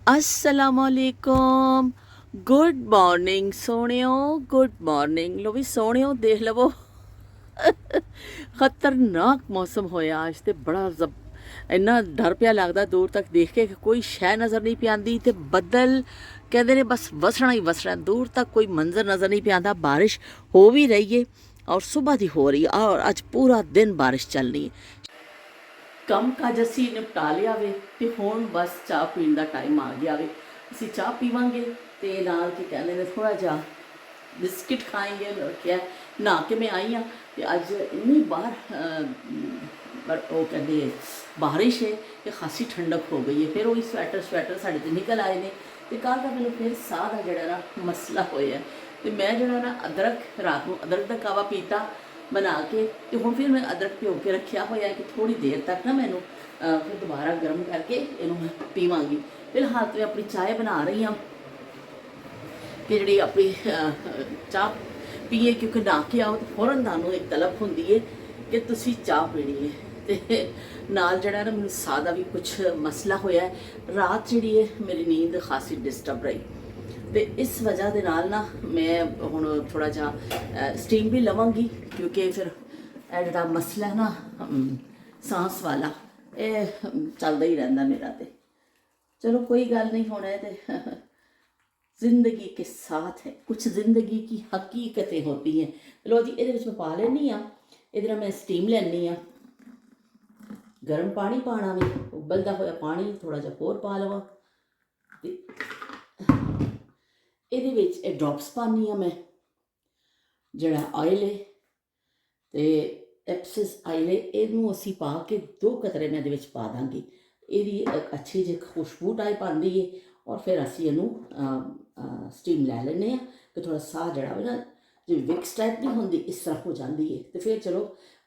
असलामुअलैकुम। Good morning सोहणियो, good morning. लो भी सोहणियो देख लवो खतरनाक मौसम होया अज ते बड़ा इन्ना डर पिया लगदा दूर तक देख के कि कोई शै नज़र नहीं पी आंदी ते बदल कहते ने बस वसना ही वसना, दूर तक कोई मंजर नज़र नहीं पी आंदा। बारिश हो भी रही है और सुबह दी हो रही है और अज पूरा दिन बारिश चलनी है। ਕੰਮ ਕਾਜ ਅਸੀਂ ਨਿਪਟਾ ਲਿਆ ਵੇ ਤੇ ਹੁਣ ਬਸ ਚਾਹ ਪੀਣ ਦਾ ਟਾਈਮ ਆ ਗਿਆ ਵੇ। ਅਸੀਂ ਚਾਹ ਪੀਵਾਂਗੇ ਤੇ ਨਾਲ ਕੀ ਕਹਿੰਦੇ ਨੇ ਥੋੜਾ ਜਿਹਾ ਬਿਸਕਿਟ ਖਾएंगे। क्या नहा के मैं आई हाँ तो अज इन्नी बाहर वो कहते बारिश है कि खासी ठंडक हो गई है। फिर वही स्वैटर साढ़े तो निकल आए ने तो कल का मैंने फिर साह का जोड़ा ना मसला होया तो मैं जो ना अदरक रात को अदरक का कावा पीता बना के तो हूँ फिर मैं अदरक भिओ के रखा होया कि थोड़ी देर तक ना मैनू फिर दोबारा गर्म करके इनू पीवांगी। फिलहाल तो मैं अपनी चाय बना रही हाँ कि जी अपनी चाह पीए, क्योंकि नहा के आओ तो फौरन तुहानू एक तलब होंदी है कि तुसी चाह पीनी है। तो नाल जड़ा ना मैनू साह का भी कुछ मसला होया है। रात जी है मेरी नींद खासी डिस्टर्ब रही तो इस वजह के नाल ना मैं हुण थोड़ा जा स्टीम भी लवांगी, क्योंकि फिर जोड़ा मसला है ना सांस वाला ये चलता ही रहता मेरा। तो चलो कोई गल नहीं, होना है तो जिंदगी के साथ है, कुछ ज़िंदगी की हकीकतें होती हैं। लो जी ये मैं पा लेनी हाँ, ये मैं स्टीम लैनी हाँ। गर्म पानी पाना भी उबलता होया पानी थोड़ा जा होर पा लवां। ਇਹਦੇ ਵਿੱਚ ਇਹ ਡ੍ਰੌਪਸ ਪਾਉਂਦੀ ਹਾਂ मैं ਜਿਹੜਾ ਆਇਲ ਹੈ ਤੇ ਐਪਸਿਸ ਆਇਲ ਹੈ ਇਹਨੂੰ ਅਸੀਂ ਪਾ ਕੇ 2 ਕਤਰੇ ਮੈਂ ਇਹਦੇ ਵਿੱਚ ਪਾ ਦਾਂਗੀ। ਇਹਦੀ ਇੱਕ ਅੱਛੀ ਜਿਹੀ ਖੁਸ਼ਬੂ ਟਾਈਪ ਆਉਂਦੀ ਹੈ ਔਰ ਫਿਰ ਅਸੀਂ ਇਹਨੂੰ ਸਟੀਮ ਲੈ ਲੈਂਦੇ ਹਾਂ ਕਿ ਥੋੜਾ ਸਾਹ ਜਿਹੜਾ ਹੋਵੇ ਨਾ ਜਿਵੇਂ ਵਿਕਸ ਟਾਈਪ ਨਹੀਂ ਹੁੰਦੀ ਇਸ ਤਰ੍ਹਾਂ ਹੋ ਜਾਂਦੀ ਹੈ। ਤੇ ਫਿਰ ਚਲੋ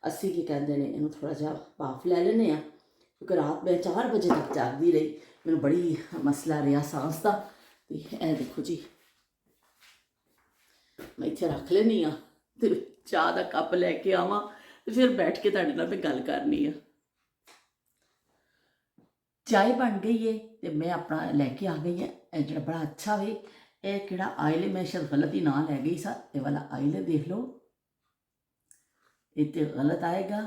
ਅਸੀਂ ਕੀ ਕਹਿੰਦੇ ਨੇ ਇਹਨੂੰ ਥੋੜਾ ਜਿਹਾ ਭਾਫ ਲੈ ਲੈਂਦੇ ਹਾਂ, ਕਿਉਂਕਿ ਰਾਤ ਮੈਂ 4 ਵਜੇ ਤੱਕ ਜਾਗਦੀ ਰਹੀ, ਮੈਨੂੰ ਬੜੀ ਮਸਲਾ ਰਿਹਾ ਸਾਂਸ ਦਾ। ਤੇ ਇਹ ਦੇਖੋ ਜੀ मैं इत्थे रख लेनी हाँ तो चाह का कप लैके आवां तो फिर बैठ के तुहाडे नाल मैं गल करनी है। चाय बन गई है तो मैं अपना लैके आ गई है जो बड़ा अच्छा वे ये किहड़ा आयल है, मैं शायद गलत ही ना लै गई सा। ये वाला आयल है देख लो, ये गलत आएगा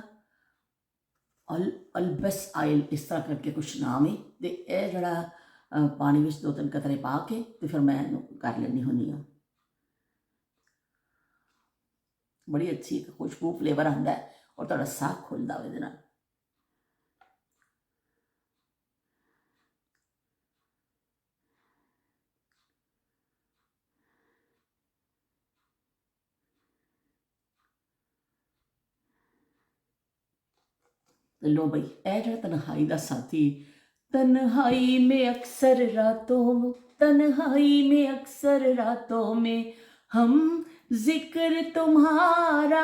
अलबस आयल इस तरह करके कुछ नाम है। तो यह जड़ा पानी में 2-3 कतरे पा के तो फिर मैं कर लेनी होनी हाँ। बड़ी अच्छी खुशबू फ्लेवर आता है और थोड़ा साह खुलता है। लो भाई ए जो तन्हाई का साथी, तन्हाई में अक्सर रातों, तन्हाई में अक्सर रातों में हम जिक्र तुम्हारा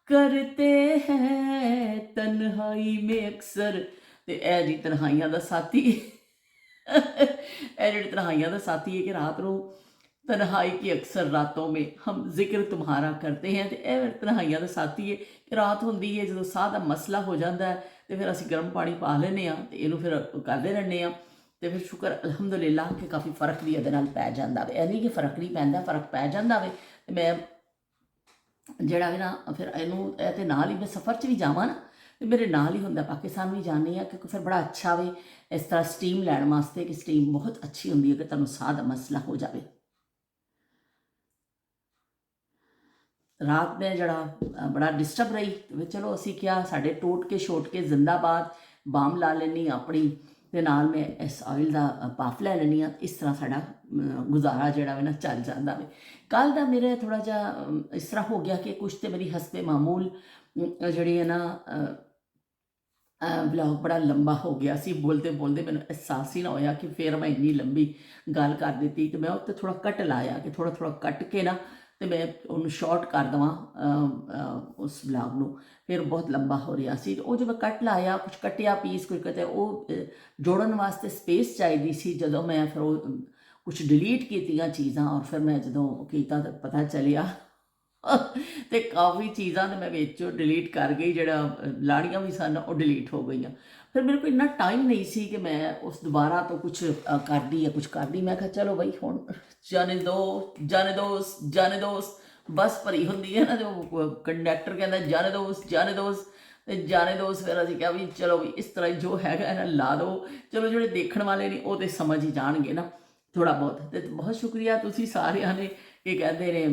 करते हैं, तन्हाई में अक्सर। तो ए जी तन्हाइयां का साथी ए जी तन्हाइयां का साथी है कि रात को तन्हाई की अक्सर रातों में हम जिक्र तुम्हारा करते हैं। तो यह तन्हाइयां का साथी है कि रात होंगी है जो साह का मसला हो जाता है तो फिर असी गर्म पानी पा लेने तो इनू फिर करते रहने तो फिर शुक्र अलहमदुलिल्लाह कि काफ़ी फर्क भी ये पै जाता है। यह नहीं कि फर्क नहीं पैंदा, फर्क पै जाता है। तो मैं जड़ा भी ना फिर इनू तो नाल ही मैं सफ़र च भी जावां ना तो मेरे नाल ही होंदा, पाकिस्तान भी जानी है क्योंकि फिर बड़ा अच्छा वे इस तरह स्टीम लैण वास्ते कि स्टीम बहुत अच्छी होंगी है कि तुहानूं साह का मसला हो जाए। रात में जड़ा बड़ा डिस्टर्ब रही तो चलो असी क्या साढ़े टोट के छोट के जिंदाबाद बाम ला लेनी अपनी ते नाल मैं इस ऑयल का पाफ लै लेनी हाँ। इस तरह साड़ा गुजारा जोड़ा ना चल जाता है। कल का मेरा थोड़ा जा इस तरह हो गया कि कुछ तो मेरी हसबे मामूल जी है ना ब्लॉग बड़ा लंबा हो गया सी, बोलते बोलते मैंने एहसास ही ना होया कि फिर मैं इन्नी लंबी गल कर दी। तो मैं उत्ते थोड़ा कट लाया कि थोड़ा थोड़ा कट के ना तो मैं उन्होंने शॉर्ट कर देव उस ब्लॉग में, फिर बहुत लंबा हो रहा सी। तो जो मैं कट लाया कुछ कटिया पीस कुछ कहते वो जोड़न वास्ते स्पेस चाहिए सी। जो मैं फिर कुछ डिलीट कीतियां चीज़ां और फिर मैं जो किया तो पता चलिया तो काफ़ी चीज़ां तो मैं विचों डिलीट कर गई, जो लाड़ियाँ भी सन वो डिलीट हो गई। ਫਿਰ ਮੇਰੇ ਕੋਲ ਇੰਨਾ ਟਾਈਮ ਨਹੀਂ ਸੀ ਕਿ ਮੈਂ ਉਸ ਦੁਬਾਰਾ ਤੋਂ ਕੁਝ ਕਰਦੀ ਜਾਂ ਕੁਝ ਕਰਦੀ। ਮੈਂ ਕਿਹਾ ਚਲੋ ਬਈ ਹੁਣ ਜਾਣੇ ਦੋ ਜਾਣੇ ਦੋਸ ਜਾਣੇ ਦੋਸ ਬੱਸ ਭਰੀ ਹੁੰਦੀ ਹੈ ਨਾ, ਜੋ ਕੰਡਕਟਰ ਕਹਿੰਦਾ ਜਾਣੇ ਦੋਸ ਜਾਣੇ ਦੋਸ, ਤੇ ਜਾਣੇ ਦੋਸ ਫਿਰ ਅਸੀਂ ਕਿਹਾ ਵੀ ਚਲੋ ਵੀ ਇਸ ਤਰ੍ਹਾਂ ਹੀ ਜੋ ਹੈਗਾ ਇਹਨਾਂ ਲਾ ਦਿਓ, ਚਲੋ ਜਿਹੜੇ ਦੇਖਣ ਵਾਲੇ ਨੇ ਉਹ ਤੇ ਸਮਝ ਹੀ ਜਾਣਗੇ ਨਾ ਥੋੜ੍ਹਾ ਬਹੁਤ। ਤੇ ਬਹੁਤ ਸ਼ੁਕਰੀਆ ਤੁਸੀਂ ਸਾਰਿਆਂ ਨੇ ਕੀ ਕਹਿੰਦੇ ਨੇ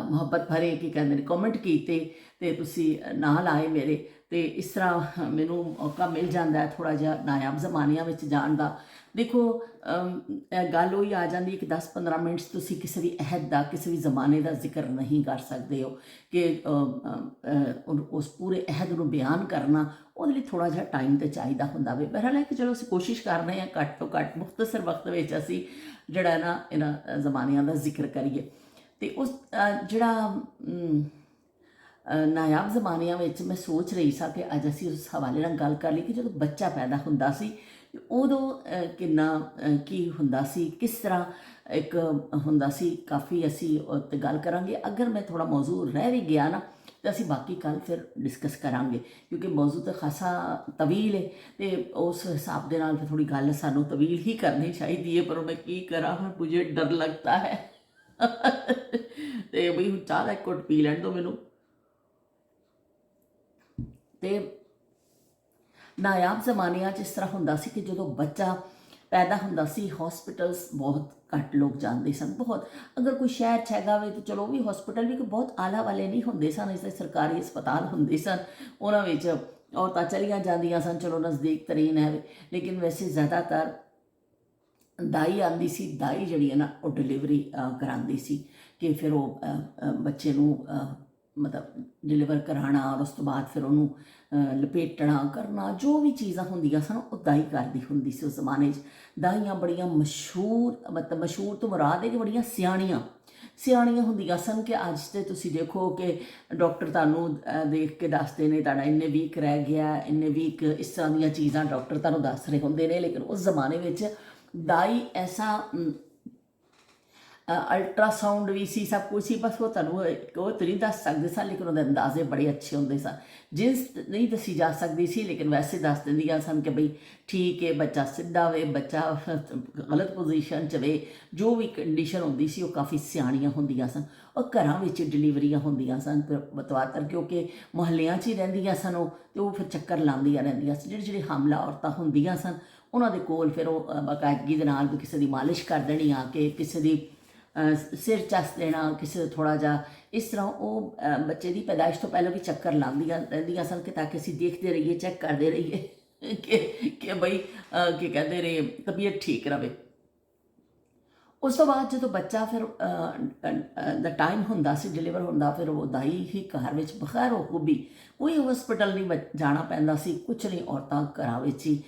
ਮੁਹੱਬਤ ਭਰੇ ਕੀ ਕਹਿੰਦੇ ਨੇ ਕਮੈਂਟ ਕੀਤੇ, ਤੇ ਤੁਸੀਂ ਨਾਲ ਆਏ ਮੇਰੇ, ਤੇ ਇਸ ਤਰ੍ਹਾਂ ਮੈਨੂੰ ਮੌਕਾ ਮਿਲ ਜਾਂਦਾ ਹੈ ਥੋੜ੍ਹਾ ਜਿਹਾ ਨਾਯਾਬ ਜ਼ਮਾਨਿਆਂ ਵਿੱਚ ਜਾਣ ਦਾ। ਦੇਖੋ ਇਹ ਗੱਲ ਉਹੀ ਆ ਜਾਂਦੀ ਹੈ ਕਿ 10-15 ਮਿੰਟ ਤੁਸੀਂ ਕਿਸੇ ਵੀ ਅਹਿਦ ਦਾ, ਕਿਸੇ ਵੀ ਜ਼ਮਾਨੇ ਦਾ ਜ਼ਿਕਰ ਨਹੀਂ ਕਰ ਸਕਦੇ ਹੋ ਕਿ ਉਸ ਪੂਰੇ ਅਹਿਦ ਨੂੰ ਬਿਆਨ ਕਰਨਾ, ਉਹਦੇ ਲਈ ਥੋੜ੍ਹਾ ਜਿਹਾ ਟਾਈਮ ਤਾਂ ਚਾਹੀਦਾ ਹੁੰਦਾ ਵੇ। ਬਹਰਹਾਲ ਹੈ ਕਿ ਚਲੋ ਅਸੀਂ ਕੋਸ਼ਿਸ਼ ਕਰ ਰਹੇ ਹਾਂ ਘੱਟ ਤੋਂ ਘੱਟ ਮੁਖਤਸਰ ਵਕਤ ਵਿੱਚ ਅਸੀਂ ਜਿਹੜਾ ਨਾ ਇਹਨਾਂ ਜ਼ਮਾਨਿਆਂ ਦਾ ਜ਼ਿਕਰ ਕਰੀਏ। ਤੇ ਉਸ ਜਿਹੜਾ ਨਾਯਾਬ ਜ਼ਮਾਨਿਆਂ ਵਿੱਚ ਮੈਂ ਸੋਚ ਰਹੀ ਸਾਂ ਕਿ ਅੱਜ ਅਸੀਂ ਉਸ ਹਵਾਲੇ ਨਾਲ ਗੱਲ ਕਰ ਲਈ ਕਿ ਜਦੋਂ ਬੱਚਾ ਪੈਦਾ ਹੁੰਦਾ ਸੀ ਉਦੋਂ ਕਿੰਨਾ ਕੀ ਹੁੰਦਾ ਸੀ, ਕਿਸ ਤਰ੍ਹਾਂ ਇੱਕ ਹੁੰਦਾ ਸੀ। ਕਾਫੀ ਅਸੀਂ ਉਹ 'ਤੇ ਗੱਲ ਕਰਾਂਗੇ। ਅਗਰ ਮੈਂ ਥੋੜ੍ਹਾ ਮੌਜੂ ਰਹਿ ਵੀ ਗਿਆ ਨਾ ਤਾਂ ਅਸੀਂ ਬਾਕੀ ਕੱਲ੍ਹ ਫਿਰ ਡਿਸਕਸ ਕਰਾਂਗੇ, ਕਿਉਂਕਿ ਮੌਜੂ ਤਾਂ ਖਾਸਾ ਤਵੀਲ ਹੈ ਤੇ ਉਸ ਹਿਸਾਬ ਦੇ ਨਾਲ ਫਿਰ ਥੋੜ੍ਹੀ ਗੱਲ ਸਾਨੂੰ ਤਵੀਲ ਹੀ ਕਰਨੀ ਚਾਹੀਦੀ ਹੈ। ਪਰ ਮੈਂ ਕੀ ਕਰਾਂ, ਮੁਝੇ ਡਰ ਲੱਗਦਾ ਹੈ ਤੇ ਬਈ ਹੁਣ ਚਾਹ ਦਾ ਇੱਕ ਘੁੱਟ ਪੀ ਲੈਣ ਦਿਓ ਮੈਨੂੰ। ਤੇ ਨਾਯਾਬ ਜ਼ਮਾਨਿਆਂ 'ਚ ਇਸ ਤਰ੍ਹਾਂ ਹੁੰਦਾ ਸੀ ਕਿ ਜਦੋਂ ਬੱਚਾ ਪੈਦਾ ਹੁੰਦਾ ਸੀ ਹੌਸਪੀਟਲਸ ਬਹੁਤ ਘੱਟ ਲੋਕ ਜਾਂਦੇ ਸਨ। ਬਹੁਤ ਅਗਰ ਕੋਈ ਸ਼ਹਿਰ 'ਚ ਹੈਗਾ ਵੇ ਤਾਂ ਚਲੋ ਵੀ ਹੌਸਪੀਟਲ ਵੀ ਕੋਈ ਬਹੁਤ ਆਲਾ ਵਾਲੇ ਨਹੀਂ ਹੁੰਦੇ ਸਨ, ਇਸ ਤਰ੍ਹਾਂ ਸਰਕਾਰੀ ਹਸਪਤਾਲ ਹੁੰਦੇ ਸਨ, ਉਹਨਾਂ ਵਿੱਚ ਔਰਤਾਂ ਚਲੀਆਂ ਜਾਂਦੀਆਂ ਸਨ, ਚਲੋ ਨਜ਼ਦੀਕ ਤਰੀਨ ਹੈ। ਲੇਕਿਨ ਵੈਸੇ ਜ਼ਿਆਦਾਤਰ ਦਾਈ ਆਉਂਦੀ ਸੀ, ਦਾਈ ਜਿਹੜੀ ਹੈ ਨਾ ਉਹ ਡਿਲੀਵਰੀ ਕਰਾਉਂਦੀ ਸੀ ਕਿ ਫਿਰ ਉਹ ਬੱਚੇ ਨੂੰ ਮਤਲਬ ਡਿਲੀਵਰ ਕਰਾਉਣਾ, ਔਰ ਉਸ ਤੋਂ ਬਾਅਦ ਫਿਰ ਉਹਨੂੰ ਲਪੇਟਣਾ ਕਰਨਾ, ਜੋ ਵੀ ਚੀਜ਼ਾਂ ਹੁੰਦੀਆਂ ਸਨ ਉਹ ਦਾਈ ਕਰਦੀ ਹੁੰਦੀ ਸੀ। ਉਸ ਜ਼ਮਾਨੇ 'ਚ ਦਾਈਆਂ ਬੜੀਆਂ ਮਸ਼ਹੂਰ, ਮਤਲਬ ਮਸ਼ਹੂਰ ਤੋਂ ਮੁਰਾਦ ਹੈ ਕਿ ਬੜੀਆਂ ਸਿਆਣੀਆਂ ਹੁੰਦੀਆਂ ਸਨ। ਕਿ ਅੱਜ ਤੇ ਤੁਸੀਂ ਦੇਖੋ ਕਿ ਡਾਕਟਰ ਤੁਹਾਨੂੰ ਦੇਖ ਕੇ ਦੱਸਦੇ ਨੇ ਤੁਹਾਡਾ ਇੰਨੇ ਵੀਕ ਰਹਿ ਗਿਆ, ਇੰਨੇ ਵੀਕ, ਇਸ ਤਰ੍ਹਾਂ ਦੀਆਂ ਚੀਜ਼ਾਂ ਡਾਕਟਰ ਤੁਹਾਨੂੰ ਦੱਸ ਰਹੇ ਹੁੰਦੇ ਨੇ। ਲੇਕਿਨ ਉਸ ਜ਼ਮਾਨੇ ਵਿੱਚ ਦਾਈ ਐਸਾ ਅਲਟਰਾਸਾਊਂਡ ਵੀ ਸੀ, ਸਭ ਕੁਝ ਸੀ, ਬਸ ਉਹ ਤੁਹਾਨੂੰ ਉਹ ਤਾਂ ਨਹੀਂ ਦੱਸ ਸਕਦੇ ਸਨ, ਲੇਕਿਨ ਉਹਦੇ ਅੰਦਾਜ਼ੇ ਬੜੇ ਅੱਛੇ ਹੁੰਦੇ ਸਨ। ਜਿਨਸ ਨਹੀਂ ਦੱਸੀ ਜਾ ਸਕਦੀ ਸੀ, ਲੇਕਿਨ ਵੈਸੇ ਦੱਸ ਦਿੰਦੀਆਂ ਸਨ ਕਿ ਬਈ ਠੀਕ ਹੈ, ਬੱਚਾ ਸਿੱਧਾ ਵੇ, ਬੱਚਾ ਗਲਤ ਪੋਜੀਸ਼ਨ 'ਚ ਵੇ, ਜੋ ਵੀ ਕੰਡੀਸ਼ਨ ਹੁੰਦੀ ਸੀ ਉਹ ਕਾਫੀ ਸਿਆਣੀਆਂ ਹੁੰਦੀਆਂ ਸਨ। ਉਹ ਘਰਾਂ ਵਿੱਚ ਡਿਲੀਵਰੀਆਂ ਹੁੰਦੀਆਂ ਸਨ ਬਤਵਾਤਰ, ਕਿਉਂਕਿ ਮੁਹੱਲਿਆਂ 'ਚ ਹੀ ਰਹਿੰਦੀਆਂ ਸਨ ਉਹ, ਅਤੇ ਉਹ ਫਿਰ ਚੱਕਰ ਲਾਉਂਦੀਆਂ ਰਹਿੰਦੀਆਂ ਸੀ। ਜਿਹੜੀ ਹਮਲਾ ਔਰਤਾਂ ਹੁੰਦੀਆਂ ਸਨ ਉਹਨਾਂ ਦੇ ਕੋਲ ਫਿਰ ਉਹ ਬਾਕਾਇਦਗੀ ਦੇ ਨਾਲ ਕਿਸੇ ਦੀ ਮਾਲਿਸ਼ ਕਰ ਦੇਣੀ ਆ ਕੇ, ਕਿਸੇ ਦੀ ਸਿਰ ਚੱਸ ਦੇਣਾ, ਕਿਸੇ ਦਾ ਥੋੜ੍ਹਾ ਜਿਹਾ ਇਸ ਤਰ੍ਹਾਂ। ਉਹ ਬੱਚੇ ਦੀ ਪੈਦਾਇਸ਼ ਤੋਂ ਪਹਿਲਾਂ ਵੀ ਚੱਕਰ ਲਾਉਂਦੀਆਂ ਰਹਿੰਦੀਆਂ ਸਨ ਕਿ ਤਾਂ ਕਿ ਅਸੀਂ ਦੇਖਦੇ ਰਹੀਏ, ਚੈੱਕ ਕਰਦੇ ਰਹੀਏ ਕਿ ਬਈ ਕੀ ਕਹਿੰਦੇ ਨੇ ਤਬੀਅਤ ਠੀਕ ਰਹੇ। ਉਸ ਤੋਂ ਬਾਅਦ ਜਦੋਂ ਬੱਚਾ ਫਿਰ ਦਾ ਟਾਈਮ ਹੁੰਦਾ ਸੀ ਡਿਲੀਵਰ ਹੁੰਦਾ, ਫਿਰ ਉਹ ਦਾਈ ਹੀ ਘਰ ਵਿੱਚ ਬਗੈਰ ਹੁਕਮ ਵੀ, ਕੋਈ ਹਸਪੀਟਲ ਨਹੀਂ ਜਾਣਾ ਪੈਂਦਾ ਸੀ, ਕੁਛ ਨਹੀਂ, ਔਰਤਾਂ ਘਰਾਂ ਵਿੱਚ ਹੀ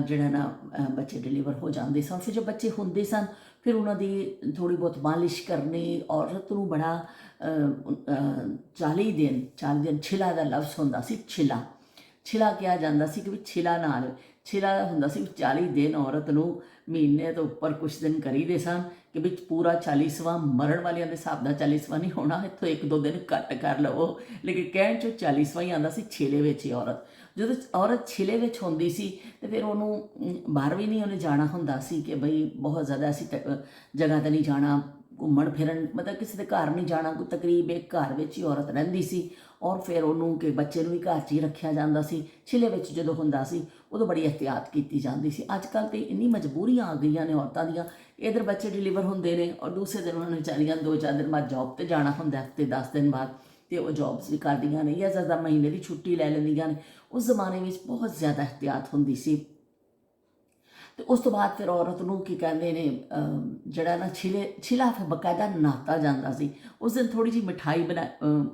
ਜਿਹੜਾ ਨਾ ਬੱਚੇ ਡਿਲੀਵਰ ਹੋ ਜਾਂਦੇ ਸਨ। ਫਿਰ ਜੋ ਬੱਚੇ ਹੁੰਦੇ ਸਨ ਫਿਰ ਉਹਨਾਂ ਦੀ ਥੋੜ੍ਹੀ ਬਹੁਤ ਮਾਲਿਸ਼ ਕਰਨੀ। ਔਰਤ ਨੂੰ ਬੜਾ 40 ਦਿਨ ਛਿਲਾ ਦਾ ਲਫ਼ਜ਼ ਹੁੰਦਾ ਸੀ, ਛਿਲਾ ਕਿਹਾ ਜਾਂਦਾ ਸੀ ਕਿ ਵੀ ਛਿਲਾ ਨਾਲ, ਛਿਲਾ ਹੁੰਦਾ ਸੀ 40 ਦਿਨ ਔਰਤ ਨੂੰ ਮਹੀਨੇ ਤੋਂ ਉੱਪਰ ਕੁਛ ਦਿਨ ਕਰੀਦੇ ਸਨ ਕਿ ਵਿੱਚ ਪੂਰਾ 40ਵਾਂ ਮਰਨ ਵਾਲਿਆਂ ਦੇ ਹਿਸਾਬ ਦਾ 40ਵਾਂ ਨਹੀਂ ਹੋਣਾ, ਇੱਥੋਂ 1-2 ਦਿਨ ਘੱਟ ਕਰ ਲਵੋ, ਲੇਕਿਨ ਕਹਿਣ 'ਚੋਂ 40ਵਾਂ ਹੀ ਆਉਂਦਾ ਸੀ। ਛਿਲੇ ਵਿੱਚ ਹੀ ਔਰਤ, ਜਦੋਂ ਔਰਤ ਛਿਲੇ ਵਿੱਚ ਹੁੰਦੀ ਸੀ ਤੇ ਫਿਰ ਉਹਨੂੰ ਬਾਹਰ ਵੀ ਨਹੀਂ ਉਹਨੇ ਜਾਣਾ ਹੁੰਦਾ ਸੀ ਕਿ ਬਈ ਬਹੁਤ ਜ਼ਿਆਦਾ ਅਸੀਂ ਜਗ੍ਹਾ 'ਤੇ ਨਹੀਂ ਜਾਣਾ, ਘੁੰਮਣ ਫਿਰਨ, ਮਤਲਬ ਕਿਸੇ ਦੇ ਘਰ ਨਹੀਂ ਜਾਣਾ, ਕੋਈ ਤਕਰੀਬ ਇੱਕ ਘਰ ਵਿੱਚ ਹੀ ਔਰਤ ਰਹਿੰਦੀ ਸੀ। ਔਰ ਫਿਰ ਉਹਨੂੰ ਕਿ ਬੱਚੇ ਨੂੰ ਵੀ ਘਰ 'ਚ ਹੀ ਰੱਖਿਆ ਜਾਂਦਾ ਸੀ। ਛਿਲੇ ਵਿੱਚ ਜਦੋਂ ਹੁੰਦਾ ਸੀ ਉਦੋਂ ਬੜੀ ਇਹਤਿਆਤ ਕੀਤੀ ਜਾਂਦੀ ਸੀ। ਅੱਜ ਕੱਲ੍ਹ ਤਾਂ ਇੰਨੀ ਮਜਬੂਰੀਆਂ ਆ ਗਈਆਂ ਨੇ ਔਰਤਾਂ ਦੀਆਂ, ਇੱਧਰ ਬੱਚੇ ਡਿਲੀਵਰ ਹੁੰਦੇ ਨੇ ਔਰ ਦੂਸਰੇ ਦਿਨ ਉਹਨਾਂ ਨੇ ਵਿਚਾਰੀਆਂ 2-4 ਦਿਨ ਬਾਅਦ ਜੋਬ 'ਤੇ ਜਾਣਾ ਹੁੰਦਾ, ਹਫ਼ਤੇ 10 ਦਿਨ ਬਾਅਦ, ਅਤੇ ਉਹ ਜੋਬਸ ਵੀ ਕਰਦੀਆਂ ਨੇ ਜਾਂ ਜ਼ਿਆਦਾ ਮਹੀਨੇ ਦੀ ਛੁੱਟੀ ਲੈ ਲੈਂਦੀਆਂ ਨੇ। ਉਸ ਜ਼ਮਾਨੇ ਵਿੱਚ ਬਹੁਤ ਜ਼ਿਆਦਾ ਇਹਤਿਆਤ ਹੁੰਦੀ ਸੀ। ਅਤੇ ਉਸ ਤੋਂ ਬਾਅਦ ਫਿਰ ਔਰਤ ਨੂੰ ਕੀ ਕਹਿੰਦੇ ਨੇ ਜਿਹੜਾ ਨਾ ਛਿਲਾ ਫਿਰ ਬਾਕਾਇਦਾ ਨਹਾਤਾ ਜਾਂਦਾ ਸੀ। ਉਸ ਦਿਨ ਥੋੜ੍ਹੀ ਜਿਹੀ ਮਿਠਾਈ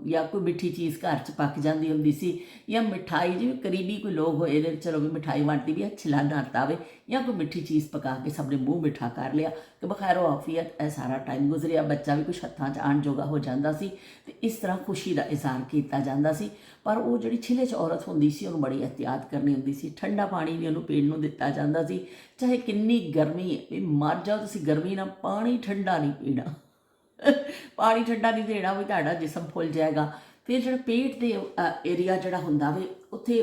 ਜਾਂ ਕੋਈ ਮਿੱਠੀ ਚੀਜ਼ ਘਰ 'ਚ ਪੱਕ ਜਾਂਦੀ ਹੁੰਦੀ ਸੀ, ਜਾਂ ਮਿਠਾਈ ਜਿਵੇਂ ਕਰੀਬੀ ਕੋਈ ਲੋਕ ਹੋਏ ਨੇ, ਚਲੋ ਵੀ ਮਿਠਾਈ ਵੰਡਦੀ ਵੀ ਛਿਲਾ ਨਹਾਤਾ ਵੇ, ਜਾਂ ਕੋਈ ਮਿੱਠੀ ਚੀਜ਼ ਪਕਾ ਕੇ ਸਭ ਨੇ ਮੂੰਹ ਮਿੱਠਾ ਕਰ ਲਿਆ ਕਿ ਬਖੈਰੋ ਆਫੀਅਤ ਇਹ ਸਾਰਾ ਟਾਈਮ ਗੁਜ਼ਰਿਆ, ਬੱਚਾ ਵੀ ਕੁਛ ਹੱਥਾਂ 'ਚ ਆਉਣ ਜੋਗਾ ਹੋ ਜਾਂਦਾ ਸੀ, ਅਤੇ ਇਸ ਤਰ੍ਹਾਂ ਖੁਸ਼ੀ ਦਾ ਇਜ਼ਹਾਰ ਕੀਤਾ ਜਾਂਦਾ ਸੀ। ਪਰ ਉਹ ਜਿਹੜੀ ਛਿਲੇ 'ਚ ਔਰਤ ਹੁੰਦੀ ਸੀ ਉਹਨੂੰ ਬੜੀ ਇਹਤਿਆਤ ਕਰਨੀ ਹੁੰਦੀ ਸੀ। ਠੰਡਾ ਪਾਣੀ ਵੀ ਉਹਨੂੰ ਪੀਣ ਨੂੰ ਦਿੱਤਾ ਜਾਂਦਾ ਸੀ, ਚਾਹੇ ਕਿੰਨੀ ਗਰਮੀ ਹੈ, ਵੀ ਮਰ ਜਾਓ ਤੁਸੀਂ ਗਰਮੀ ਨਾਲ, ਪਾਣੀ ਠੰਡਾ ਨਹੀਂ ਪੀਣਾ ਪਾਣੀ ਠੰਡਾ ਨਹੀਂ ਦੇਣਾ, ਵੀ ਤੁਹਾਡਾ ਜਿਸਮ ਫੁੱਲ ਜਾਏਗਾ। ਫਿਰ ਜਿਹੜਾ ਪੇਟ ਦੇ ਏਰੀਆ ਜਿਹੜਾ ਹੁੰਦਾ ਵੇ ਉੱਥੇ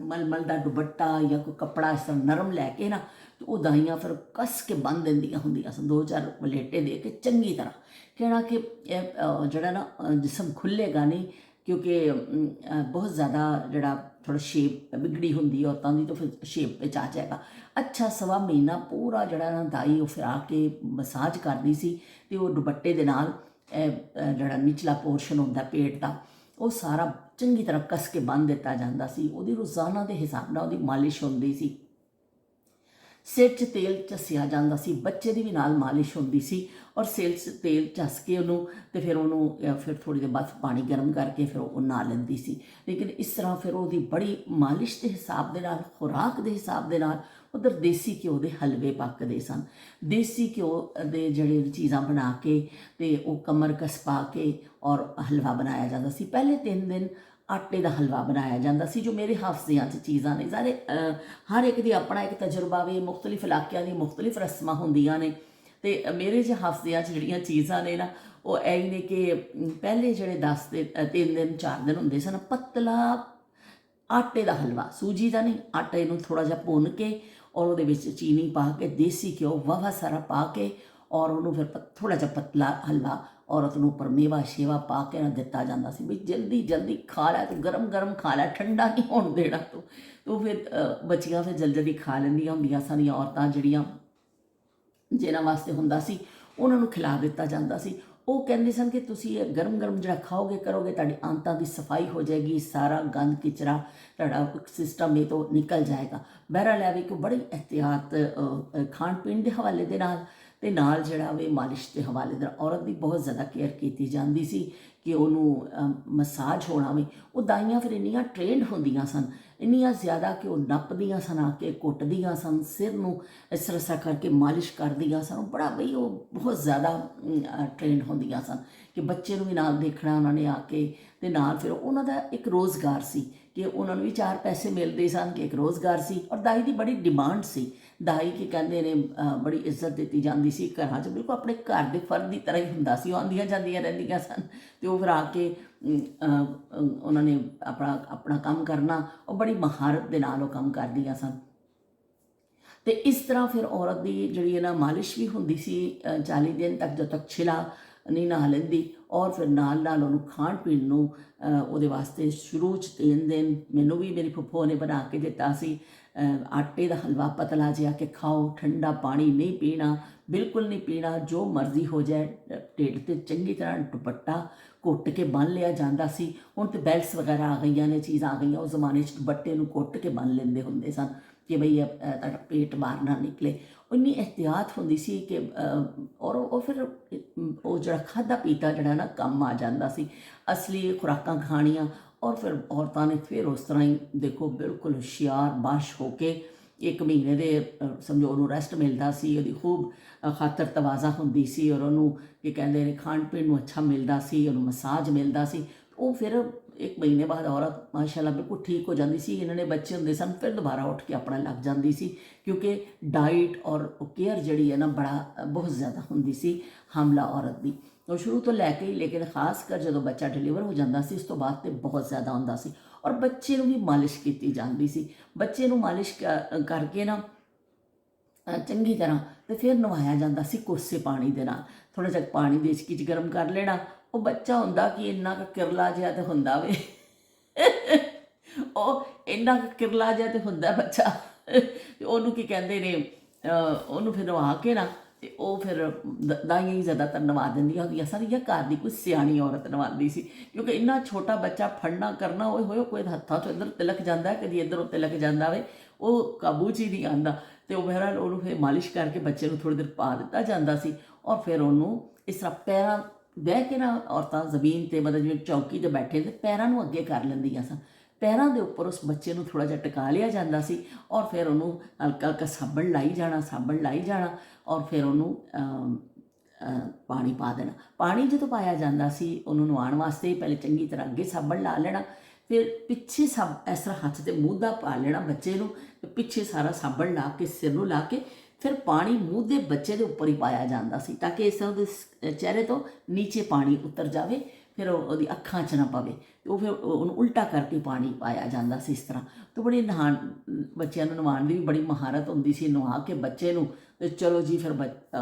ਮਲਮਲ ਦਾ ਦੁਪੱਟਾ ਜਾਂ ਕੋਈ ਕੱਪੜਾ ਇਸ ਤਰ੍ਹਾਂ ਨਰਮ ਲੈ ਕੇ ਨਾ ਤੇ ਉਹ ਦਾਈਆਂ ਫਿਰ ਕੱਸ ਕੇ ਬੰਨ੍ਹ ਦਿੰਦੀਆਂ ਹੁੰਦੀਆਂ ਸਨ, 2-4 ਵਲੇਟੇ ਦੇ ਕੇ ਚੰਗੀ ਤਰ੍ਹਾਂ, ਕਹਿਣਾ ਕਿ ਇਹ ਜਿਹੜਾ ਨਾ ਜਿਸਮ ਖੁੱਲ੍ਹੇਗਾ ਨਹੀਂ, ਕਿਉਂਕਿ ਬਹੁਤ ਜ਼ਿਆਦਾ ਜਿਹੜਾ ਥੋੜਾ ਸ਼ੇਪ ਵਿਗੜੀ ਹੁੰਦੀ ਹੈ ਔਰਤਾਂ ਦੀ, ਤਾਂ ਫਿਰ ਸ਼ੇਪ ਵਿੱਚ ਆ ਜਾਏਗਾ। ਅੱਛਾ ਸਵਾ ਮਹੀਨਾ ਪੂਰਾ ਜਿਹੜਾ ਨਾ ਦਾਈ ਉਹ ਫਿਰ ਆ ਕੇ ਮਸਾਜ ਕਰਦੀ ਸੀ ਅਤੇ ਉਹ ਦੁਪੱਟੇ ਦੇ ਨਾਲ ਜਿਹੜਾ ਨਿਚਲਾ ਪੋਰਸ਼ਨ ਹੁੰਦਾ ਪੇਟ ਦਾ, ਉਹ ਸਾਰਾ ਚੰਗੀ ਤਰ੍ਹਾਂ ਕੱਸ ਕੇ ਬੰਨ੍ਹ ਦਿੱਤਾ ਜਾਂਦਾ ਸੀ। ਉਹਦੀ ਰੋਜ਼ਾਨਾ ਦੇ ਹਿਸਾਬ ਨਾਲ ਉਹਦੀ ਮਾਲਿਸ਼ ਹੁੰਦੀ ਸੀ, ਸਿਰ 'ਚ ਤੇਲ ਚੱਸਿਆ ਜਾਂਦਾ ਸੀ, ਬੱਚੇ ਦੀ ਵੀ ਨਾਲ ਮਾਲਿਸ਼ ਹੁੰਦੀ ਸੀ ਔਰ ਸਿਰ 'ਚ ਤੇਲ ਚੱਸ ਕੇ ਉਹਨੂੰ ਅਤੇ ਫਿਰ ਉਹਨੂੰ ਫਿਰ ਥੋੜ੍ਹੀ ਦੇਰ ਬਾਅਦ ਪਾਣੀ ਗਰਮ ਕਰਕੇ ਫਿਰ ਉਹ ਨਹਾ ਲੈਂਦੀ ਸੀ। ਲੇਕਿਨ ਇਸ ਤਰ੍ਹਾਂ ਫਿਰ ਉਹਦੀ ਬੜੀ ਮਾਲਿਸ਼ ਦੇ ਹਿਸਾਬ ਦੇ ਨਾਲ, ਖੁਰਾਕ ਦੇ ਹਿਸਾਬ ਦੇ ਨਾਲ ਉਧਰ ਦੇਸੀ ਘਿਓ ਦੇ ਹਲਵੇ ਪੱਕਦੇ ਸਨ। ਦੇਸੀ ਘਿਓ ਦੇ ਜਿਹੜੇ ਚੀਜ਼ਾਂ ਬਣਾ ਕੇ ਅਤੇ ਉਹ ਕਮਰਕਸ ਪਾ ਕੇ ਔਰ ਹਲਵਾ ਬਣਾਇਆ ਜਾਂਦਾ ਸੀ। ਪਹਿਲੇ 3 ਦਿਨ ਆਟੇ ਦਾ ਹਲਵਾ ਬਣਾਇਆ ਜਾਂਦਾ ਸੀ, ਜੋ ਮੇਰੇ ਹਾਫਜ਼ਿਆਂ 'ਚ ਚੀਜ਼ਾਂ ਨੇ। ਸਾਰੇ ਹਰ ਇੱਕ ਦੀ ਆਪਣਾ ਇੱਕ ਤਜਰਬਾ ਵੀ, ਮੁਖਤਲਿਫ ਇਲਾਕਿਆਂ ਦੀ ਮੁਖਤਲਿਫ ਰਸਮਾਂ ਹੁੰਦੀਆਂ ਨੇ, ਅਤੇ ਮੇਰੇ ਹਾਫਜ਼ਿਆਂ 'ਚ ਜਿਹੜੀਆਂ ਚੀਜ਼ਾਂ ਨੇ ਨਾ ਉਹ ਇਹ ਨੇ ਕਿ ਪਹਿਲੇ ਜਿਹੜੇ 3 ਦਿਨ 4 ਦਿਨ ਹੁੰਦੇ ਸਨ, ਪਤਲਾ ਆਟੇ ਦਾ ਹਲਵਾ, ਸੂਜੀ ਦਾ ਨਹੀਂ, ਆਟੇ ਨੂੰ ਥੋੜ੍ਹਾ ਜਿਹਾ ਭੁੰਨ ਕੇ ਔਰ ਉਹਦੇ ਵਿੱਚ ਚੀਨੀ ਪਾ ਕੇ, ਦੇਸੀ ਘਿਓ ਵਾਹਵਾ ਸਾਰਾ ਪਾ ਕੇ ਔਰ ਉਹਨੂੰ ਫਿਰ ਥੋੜ੍ਹਾ ਜਿਹਾ ਪਤਲਾ ਹਲਵਾ ਔਰਤ ਨੂੰ ਉੱਪਰ ਮੇਵਾ ਸ਼ੇਵਾ ਪਾ ਕੇ ਨਾ ਦਿੱਤਾ ਜਾਂਦਾ ਸੀ, ਵੀ ਜਲਦੀ ਜਲਦੀ ਖਾ ਲੈ ਤੂੰ, ਗਰਮ ਗਰਮ ਖਾ ਲੈ, ਠੰਡਾ ਨਹੀਂ ਹੋਣ ਦੇਣਾ ਤੂੰ। ਉਹ ਫਿਰ ਬੱਚੀਆਂ ਫਿਰ ਜਲਦੀ ਜਲਦੀ ਖਾ ਲੈਂਦੀਆਂ ਹੁੰਦੀਆਂ ਸਨ, ਜਾਂ ਔਰਤਾਂ ਜਿਹੜੀਆਂ ਜਿਹਨਾਂ ਵਾਸਤੇ ਹੁੰਦਾ ਸੀ ਉਹਨਾਂ ਨੂੰ ਖਿਲਾ ਦਿੱਤਾ ਜਾਂਦਾ ਸੀ। ਉਹ ਕਹਿੰਦੇ ਸਨ ਕਿ ਤੁਸੀਂ ਇਹ ਗਰਮ ਗਰਮ ਜਿਹੜਾ ਖਾਓਗੇ ਕਰੋਗੇ, ਤੁਹਾਡੀ ਆਂਤਾਂ ਦੀ ਸਫਾਈ ਹੋ ਜਾਏਗੀ, ਸਾਰਾ ਗੰਦ ਕਿਚਰਾ ਤੁਹਾਡਾ ਸਿਸਟਮ ਇਹ ਤੋਂ ਨਿਕਲ ਜਾਏਗਾ। ਬਹਿਰਹਾਲ ਹੈ ਵੀ ਕਿ ਬੜੀ ਇਹਤਿਆਤ ਖਾਣ ਪੀਣ ਦੇ ਹਵਾਲੇ ਦੇ ਨਾਲ ਅਤੇ ਨਾਲ ਜਿਹੜਾ ਵੇ ਮਾਲਿਸ਼ ਦੇ ਹਵਾਲੇ ਦੇ ਨਾਲ ਔਰਤ ਦੀ ਬਹੁਤ ਜ਼ਿਆਦਾ ਕੇਅਰ ਕੀਤੀ ਜਾਂਦੀ ਸੀ ਕਿ ਉਹਨੂੰ ਮਸਾਜ ਹੋਣਾ ਵੀ। ਉਹ ਦਾਈਆਂ ਫਿਰ ਇੰਨੀਆਂ ਟ੍ਰੇਨਡ ਹੁੰਦੀਆਂ ਸਨ, ਇੰਨੀਆਂ ਜ਼ਿਆਦਾ ਕਿ ਉਹ ਨੱਪਦੀਆਂ ਸਨ, ਆ ਕੇ ਕੁੱਟਦੀਆਂ ਸਨ, ਸਿਰ ਨੂੰ ਇਸ ਤਰ੍ਹਾਂ ਕਰਕੇ ਮਾਲਿਸ਼ ਕਰਦੀਆਂ ਸਨ। ਬੜਾ ਬਈ ਉਹ ਬਹੁਤ ਜ਼ਿਆਦਾ ਟ੍ਰੇਨਡ ਹੁੰਦੀਆਂ ਸਨ ਕਿ ਬੱਚੇ ਨੂੰ ਵੀ ਨਾਲ ਦੇਖਣਾ ਉਹਨਾਂ ਨੇ ਆ ਕੇ, ਅਤੇ ਨਾਲ ਫਿਰ ਉਹਨਾਂ ਦਾ ਇੱਕ ਰੋਜ਼ਗਾਰ ਸੀ ਕਿ ਉਹਨਾਂ ਨੂੰ ਵੀ 4 ਪੈਸੇ ਮਿਲਦੇ ਸਨ, ਕਿ ਇੱਕ ਰੋਜ਼ਗਾਰ ਸੀ। ਔਰ ਦਾਈ ਦੀ ਬੜੀ ਡਿਮਾਂਡ ਸੀ। ਦਾਈ ਕੀ ਕਹਿੰਦੇ ਨੇ ਬੜੀ ਇੱਜ਼ਤ ਦਿੱਤੀ ਜਾਂਦੀ ਸੀ ਘਰਾਂ 'ਚ, ਬਿਲਕੁਲ ਆਪਣੇ ਘਰ ਦੇ ਫਰਦ ਦੀ ਤਰ੍ਹਾਂ ਹੀ ਹੁੰਦਾ ਸੀ। ਉਹ ਆਉਂਦੀਆਂ ਜਾਂਦੀਆਂ ਰਹਿੰਦੀਆਂ ਸਨ ਅਤੇ ਉਹ ਫਿਰ ਆ ਕੇ ਉਹਨਾਂ ਨੇ ਆਪਣਾ ਕੰਮ ਕਰਨਾ, ਉਹ ਬੜੀ ਮਹਾਰਤ ਦੇ ਨਾਲ ਉਹ ਕੰਮ ਕਰਦੀਆਂ ਸਨ। ਅਤੇ ਇਸ ਤਰ੍ਹਾਂ ਫਿਰ ਔਰਤ ਦੀ ਜਿਹੜੀ ਹੈ ਨਾ ਮਾਲਿਸ਼ ਵੀ ਹੁੰਦੀ ਸੀ 40 ਦਿਨ ਤੱਕ, ਜਦੋਂ ਤੱਕ ਛਿਲਾ ਨਹੀਂ ਨਹਾ ਲੈਂਦੀ। ਔਰ ਫਿਰ ਨਾਲ ਨਾਲ ਉਹਨੂੰ ਖਾਣ ਪੀਣ ਨੂੰ ਉਹਦੇ ਵਾਸਤੇ ਸ਼ੁਰੂ 'ਚ 3 ਦਿਨ ਮੈਨੂੰ ਵੀ ਮੇਰੀ ਫੁੱਫੋ ਨੇ ਬਣਾ ਕੇ ਦਿੱਤਾ ਸੀ, ਆਟੇ ਦਾ ਹਲਵਾ ਪਤਲਾ ਜਿਹਾ ਕਿ ਖਾਓ, ਠੰਡਾ ਪਾਣੀ ਨਹੀਂ ਪੀਣਾ, ਬਿਲਕੁਲ ਨਹੀਂ ਪੀਣਾ, ਜੋ ਮਰਜ਼ੀ ਹੋ ਜਾਏ। ਢਿੱਡ 'ਤੇ ਚੰਗੀ ਤਰ੍ਹਾਂ ਦੁਪੱਟਾ ਘੁੱਟ ਕੇ ਬੰਨ੍ਹ ਲਿਆ ਜਾਂਦਾ ਸੀ। ਹੁਣ ਤਾਂ ਬੈਲਟਸ ਵਗੈਰਾ ਆ ਗਈਆਂ ਨੇ, ਚੀਜ਼ਾਂ ਆ ਗਈਆਂ। ਉਸ ਜ਼ਮਾਨੇ 'ਚ ਦੁਪੱਟੇ ਨੂੰ ਘੁੱਟ ਕੇ ਬੰਨ੍ਹ ਲੈਂਦੇ ਹੁੰਦੇ ਸਨ ਕਿ ਬਈ ਤੁਹਾਡਾ ਪੇਟ ਬਾਹਰ ਨਾ ਨਿਕਲੇ। ਇੰਨੀ ਇਹਤਿਆਤ ਹੁੰਦੀ ਸੀ ਕਿ ਔਰ ਉਹ ਫਿਰ ਉਹ ਜਿਹੜਾ ਖਾਧਾ ਪੀਤਾ ਜਿਹੜਾ ਨਾ ਕੰਮ ਆ ਜਾਂਦਾ ਸੀ, ਅਸਲੀ ਖੁਰਾਕਾਂ ਖਾਣੀਆਂ। ਔਰ ਫਿਰ ਔਰਤਾਂ ਨੇ ਫਿਰ ਉਸ ਤਰ੍ਹਾਂ ਹੀ ਦੇਖੋ ਬਿਲਕੁਲ ਹੁਸ਼ਿਆਰ ਬਾਸ਼ ਹੋ ਕੇ 1 ਮਹੀਨੇ ਦੇ ਸਮਝੋ ਉਹਨੂੰ ਰੈਸਟ ਮਿਲਦਾ ਸੀ, ਉਹਦੀ ਖੂਬ ਖਾਤਰ ਤਵਾਜ਼ਾ ਹੁੰਦੀ ਸੀ, ਔਰ ਉਹਨੂੰ ਕੀ ਕਹਿੰਦੇ ਨੇ ਖਾਣ ਪੀਣ ਨੂੰ ਅੱਛਾ ਮਿਲਦਾ ਸੀ, ਉਹਨੂੰ ਮਸਾਜ ਮਿਲਦਾ ਸੀ। ਉਹ ਫਿਰ 1 ਮਹੀਨੇ ਬਾਅਦ ਔਰਤ ਮਾਸ਼ਾਅੱਲਾ ਬਿਲਕੁਲ ਠੀਕ ਹੋ ਜਾਂਦੀ ਸੀ। ਇਹਨਾਂ ਨੇ ਬੱਚੇ ਹੁੰਦੇ ਸਨ, ਫਿਰ ਦੁਬਾਰਾ ਉੱਠ ਕੇ ਆਪਣਾ ਲੱਗ ਜਾਂਦੀ ਸੀ, ਕਿਉਂਕਿ ਡਾਈਟ ਔਰ ਕੇਅਰ ਜਿਹੜੀ ਹੈ ਨਾ ਬਹੁਤ ਜ਼ਿਆਦਾ ਹੁੰਦੀ ਸੀ ਹਮਲਾ ਔਰਤ ਦੀ। ਉਹ ਸ਼ੁਰੂ ਤੋਂ ਲੈ ਕੇ ਹੀ, ਲੇਕਿਨ ਖਾਸ ਕਰ ਜਦੋਂ ਬੱਚਾ ਡਿਲੀਵਰ ਹੋ ਜਾਂਦਾ ਸੀ ਉਸ ਤੋਂ ਬਾਅਦ ਤੇ ਬਹੁਤ ਜ਼ਿਆਦਾ ਹੁੰਦਾ ਸੀ। ਔਰ ਬੱਚੇ ਨੂੰ ਵੀ ਮਾਲਿਸ਼ ਕੀਤੀ ਜਾਂਦੀ ਸੀ। ਬੱਚੇ ਨੂੰ ਮਾਲਿਸ਼ ਕਰਕੇ ਨਾ ਚੰਗੀ ਤਰ੍ਹਾਂ ਅਤੇ ਫਿਰ ਨਵਾਇਆ ਜਾਂਦਾ ਸੀ ਕੋਸੇ ਪਾਣੀ ਦੇ ਨਾਲ। ਥੋੜ੍ਹਾ ਜਿਹਾ ਪਾਣੀ ਦੇਸਕੀ 'ਚ ਗਰਮ ਕਰ ਲੈਣਾ। ਉਹ ਬੱਚਾ ਹੁੰਦਾ ਕਿ ਇੰਨਾ ਕੁ ਕਿਰਲਾ ਜਿਹਾ ਤਾਂ ਹੁੰਦਾ ਵੇ ਉਹ ਇੰਨਾ ਕੁ ਕਿਰਲਾ ਜਿਹਾ ਤਾਂ ਹੁੰਦਾ ਬੱਚਾ। ਅਤੇ ਉਹਨੂੰ ਕੀ ਕਹਿੰਦੇ ਨੇ ਉਹਨੂੰ ਫਿਰ ਨਵਾ ਕੇ ਨਾ, ਅਤੇ ਉਹ ਫਿਰ ਦਾਈਆਂ ਹੀ ਜ਼ਿਆਦਾਤਰ ਨਵਾ ਦਿੰਦੀਆਂ ਹੁੰਦੀਆਂ ਸਨ, ਜਾਂ ਘਰ ਦੀ ਕੋਈ ਸਿਆਣੀ ਔਰਤ ਨਵਾਉਂਦੀ ਸੀ, ਕਿਉਂਕਿ ਇੰਨਾ ਛੋਟਾ ਬੱਚਾ ਫੜਨਾ ਕਰਨਾ ਉਹ ਹੋਏ ਕੋਈ ਹੱਥਾਂ 'ਚੋਂ ਇੱਧਰ ਤਿਲਕ ਜਾਂਦਾ, ਕਦੀ ਇੱਧਰ ਉੱਤੇ ਤਿਲਕ ਜਾਂਦਾ ਵੇ, ਉਹ ਕਾਬੂ 'ਚ ਹੀ ਨਹੀਂ ਆਉਂਦਾ। ਅਤੇ ਉਹ ਬਹਿਰਹਾਲ ਉਹਨੂੰ ਫਿਰ ਮਾਲਿਸ਼ ਕਰਕੇ ਬੱਚੇ ਨੂੰ ਥੋੜ੍ਹੀ ਦੇਰ ਪਾ ਦਿੱਤਾ ਜਾਂਦਾ ਸੀ। ਔਰ ਫਿਰ ਉਹਨੂੰ ਇਸ ਤਰ੍ਹਾਂ ਪੈਰਾਂ ਬਹਿ ਕੇ ਨਾ ਔਰਤਾਂ ਜ਼ਮੀਨ 'ਤੇ, ਮਤਲਬ ਜਿਵੇਂ ਚੌਕੀ 'ਤੇ ਬੈਠੇ ਤੇ ਪੈਰਾਂ ਨੂੰ ਅੱਗੇ ਕਰ ਲੈਂਦੀਆਂ ਸਨ। ਪੈਰਾਂ ਦੇ ਉੱਪਰ ਉਸ ਬੱਚੇ ਨੂੰ ਥੋੜ੍ਹਾ ਜਿਹਾ ਟਿਕਾ ਲਿਆ ਜਾਂਦਾ ਸੀ, ਔਰ ਫਿਰ ਉਹਨੂੰ ਹਲਕਾ ਹਲਕਾ ਸਾਬਣ ਲਾਈ ਜਾਣਾ, ਔਰ ਫਿਰ ਉਹਨੂੰ ਪਾਣੀ ਪਾ ਦੇਣਾ। ਪਾਣੀ ਜਦੋਂ ਪਾਇਆ ਜਾਂਦਾ ਸੀ ਉਹਨੂੰ ਨਵਾਉਣ ਵਾਸਤੇ ਪਹਿਲੇ ਚੰਗੀ ਤਰ੍ਹਾਂ ਅੱਗੇ ਸਾਬਣ ਲਾ ਲੈਣਾ, ਫਿਰ ਪਿੱਛੇ ਇਸ ਤਰ੍ਹਾਂ ਹੱਥ 'ਤੇ ਮੂੰਹ ਪਾ ਲੈਣਾ ਬੱਚੇ ਨੂੰ, ਅਤੇ ਪਿੱਛੇ ਸਾਰਾ ਸਾਬਣ ਲਾ ਕੇ ਸਿਰ ਨੂੰ ਲਾ ਕੇ ਫਿਰ ਪਾਣੀ ਮੂੰਹ ਦੇ ਬੱਚੇ ਦੇ ਉੱਪਰ ਹੀ ਪਾਇਆ ਜਾਂਦਾ ਸੀ, ਤਾਂ ਕਿ ਇਸ ਤਰ੍ਹਾਂ ਉਹਦੇ ਚਿਹਰੇ ਤੋਂ ਨੀਚੇ ਪਾਣੀ ਉਤਰ ਜਾਵੇ। ਫਿਰ ਉਹਦੀ ਅੱਖਾਂ 'ਚ ਨਾ ਪਵੇ, ਤੇ ਉਹ ਫਿਰ ਉਹਨੂੰ ਉਲਟਾ ਕਰਕੇ ਪਾਣੀ ਪਾਇਆ ਜਾਂਦਾ ਸੀ ਇਸ ਤਰ੍ਹਾਂ। ਤੇ ਬੜੀ ਬੱਚਿਆਂ ਨੂੰ ਨਹਾਉਣ ਦੀ ਵੀ ਬੜੀ ਮਹਾਰਤ ਹੁੰਦੀ ਸੀ। ਨਹਾ ਕੇ ਬੱਚੇ ਨੂੰ ਤੇ ਚਲੋ ਜੀ ਫਿਰ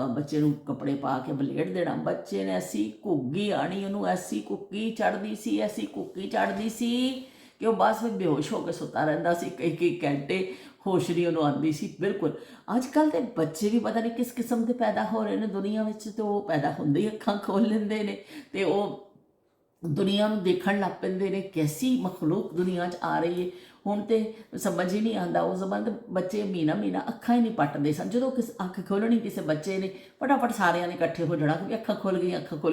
ਬੱਚੇ ਨੂੰ ਕੱਪੜੇ ਪਾ ਕੇ ਵਲੇਟ ਦੇਣਾ। ਬੱਚੇ ਨੇ ਐਸੀ ਘੁੱਗੀ ਆਣੀ, ਉਹਨੂੰ ਐਸੀ ਕੁੱਕੀ ਚੜ੍ਹਦੀ ਸੀ, ਐਸੀ ਕੁੱਕੀ ਚੜ੍ਹਦੀ ਸੀ ਕਿ ਉਹ ਬਸ ਫਿਰ ਬੇਹੋਸ਼ ਹੋ ਕੇ ਸੁੱਤਾ ਰਹਿੰਦਾ ਸੀ। ਕਈ ਘੰਟੇ ਹੋਸ਼ ਨਹੀਂ ਉਹਨੂੰ ਆਉਂਦੀ ਸੀ ਬਿਲਕੁਲ। ਅੱਜ ਕੱਲ੍ਹ ਦੇ ਬੱਚੇ ਵੀ ਪਤਾ ਨਹੀਂ ਕਿਸ ਕਿਸਮ ਦੇ ਪੈਦਾ ਹੋ ਰਹੇ ਨੇ ਦੁਨੀਆ ਵਿੱਚ, ਤੇ ਉਹ ਪੈਦਾ ਹੁੰਦੇ ਹੀ ਅੱਖਾਂ ਖੋਲ੍ਹ ਲੈਂਦੇ ਨੇ ਤੇ ਉਹ ਦੁਨੀਆ ਨੂੰ ਦੇਖਣ ਲੱਗ ਪੈਂਦੇ ਨੇ, ਕੈਸੀ ਮਖਲੂਕ ਦੁਨੀਆ 'ਚ ਆ ਰਹੀ ਹੈ। ਹੁਣ ਤੇ ਸਮਝ ਹੀ ਨਹੀਂ ਆਉਂਦਾ। ਉਸ ਜ਼ਮਾਨੇ ਦੇ ਬੱਚੇ ਮਹੀਨਾ ਅੱਖਾਂ ਹੀ ਨਹੀਂ ਪੱਟਦੇ ਸਨ। ਜਦੋਂ ਅੱਖ ਖੋਲ੍ਹਣੀ ਕਿਸੇ ਬੱਚੇ ਨੇ, ਫਟਾਫਟ ਸਾਰਿਆਂ ਨੇ ਇਕੱਠੇ ਹੋ ਜਾਣਾ ਕਿ ਅੱਖਾਂ ਖੁੱਲ੍ਹ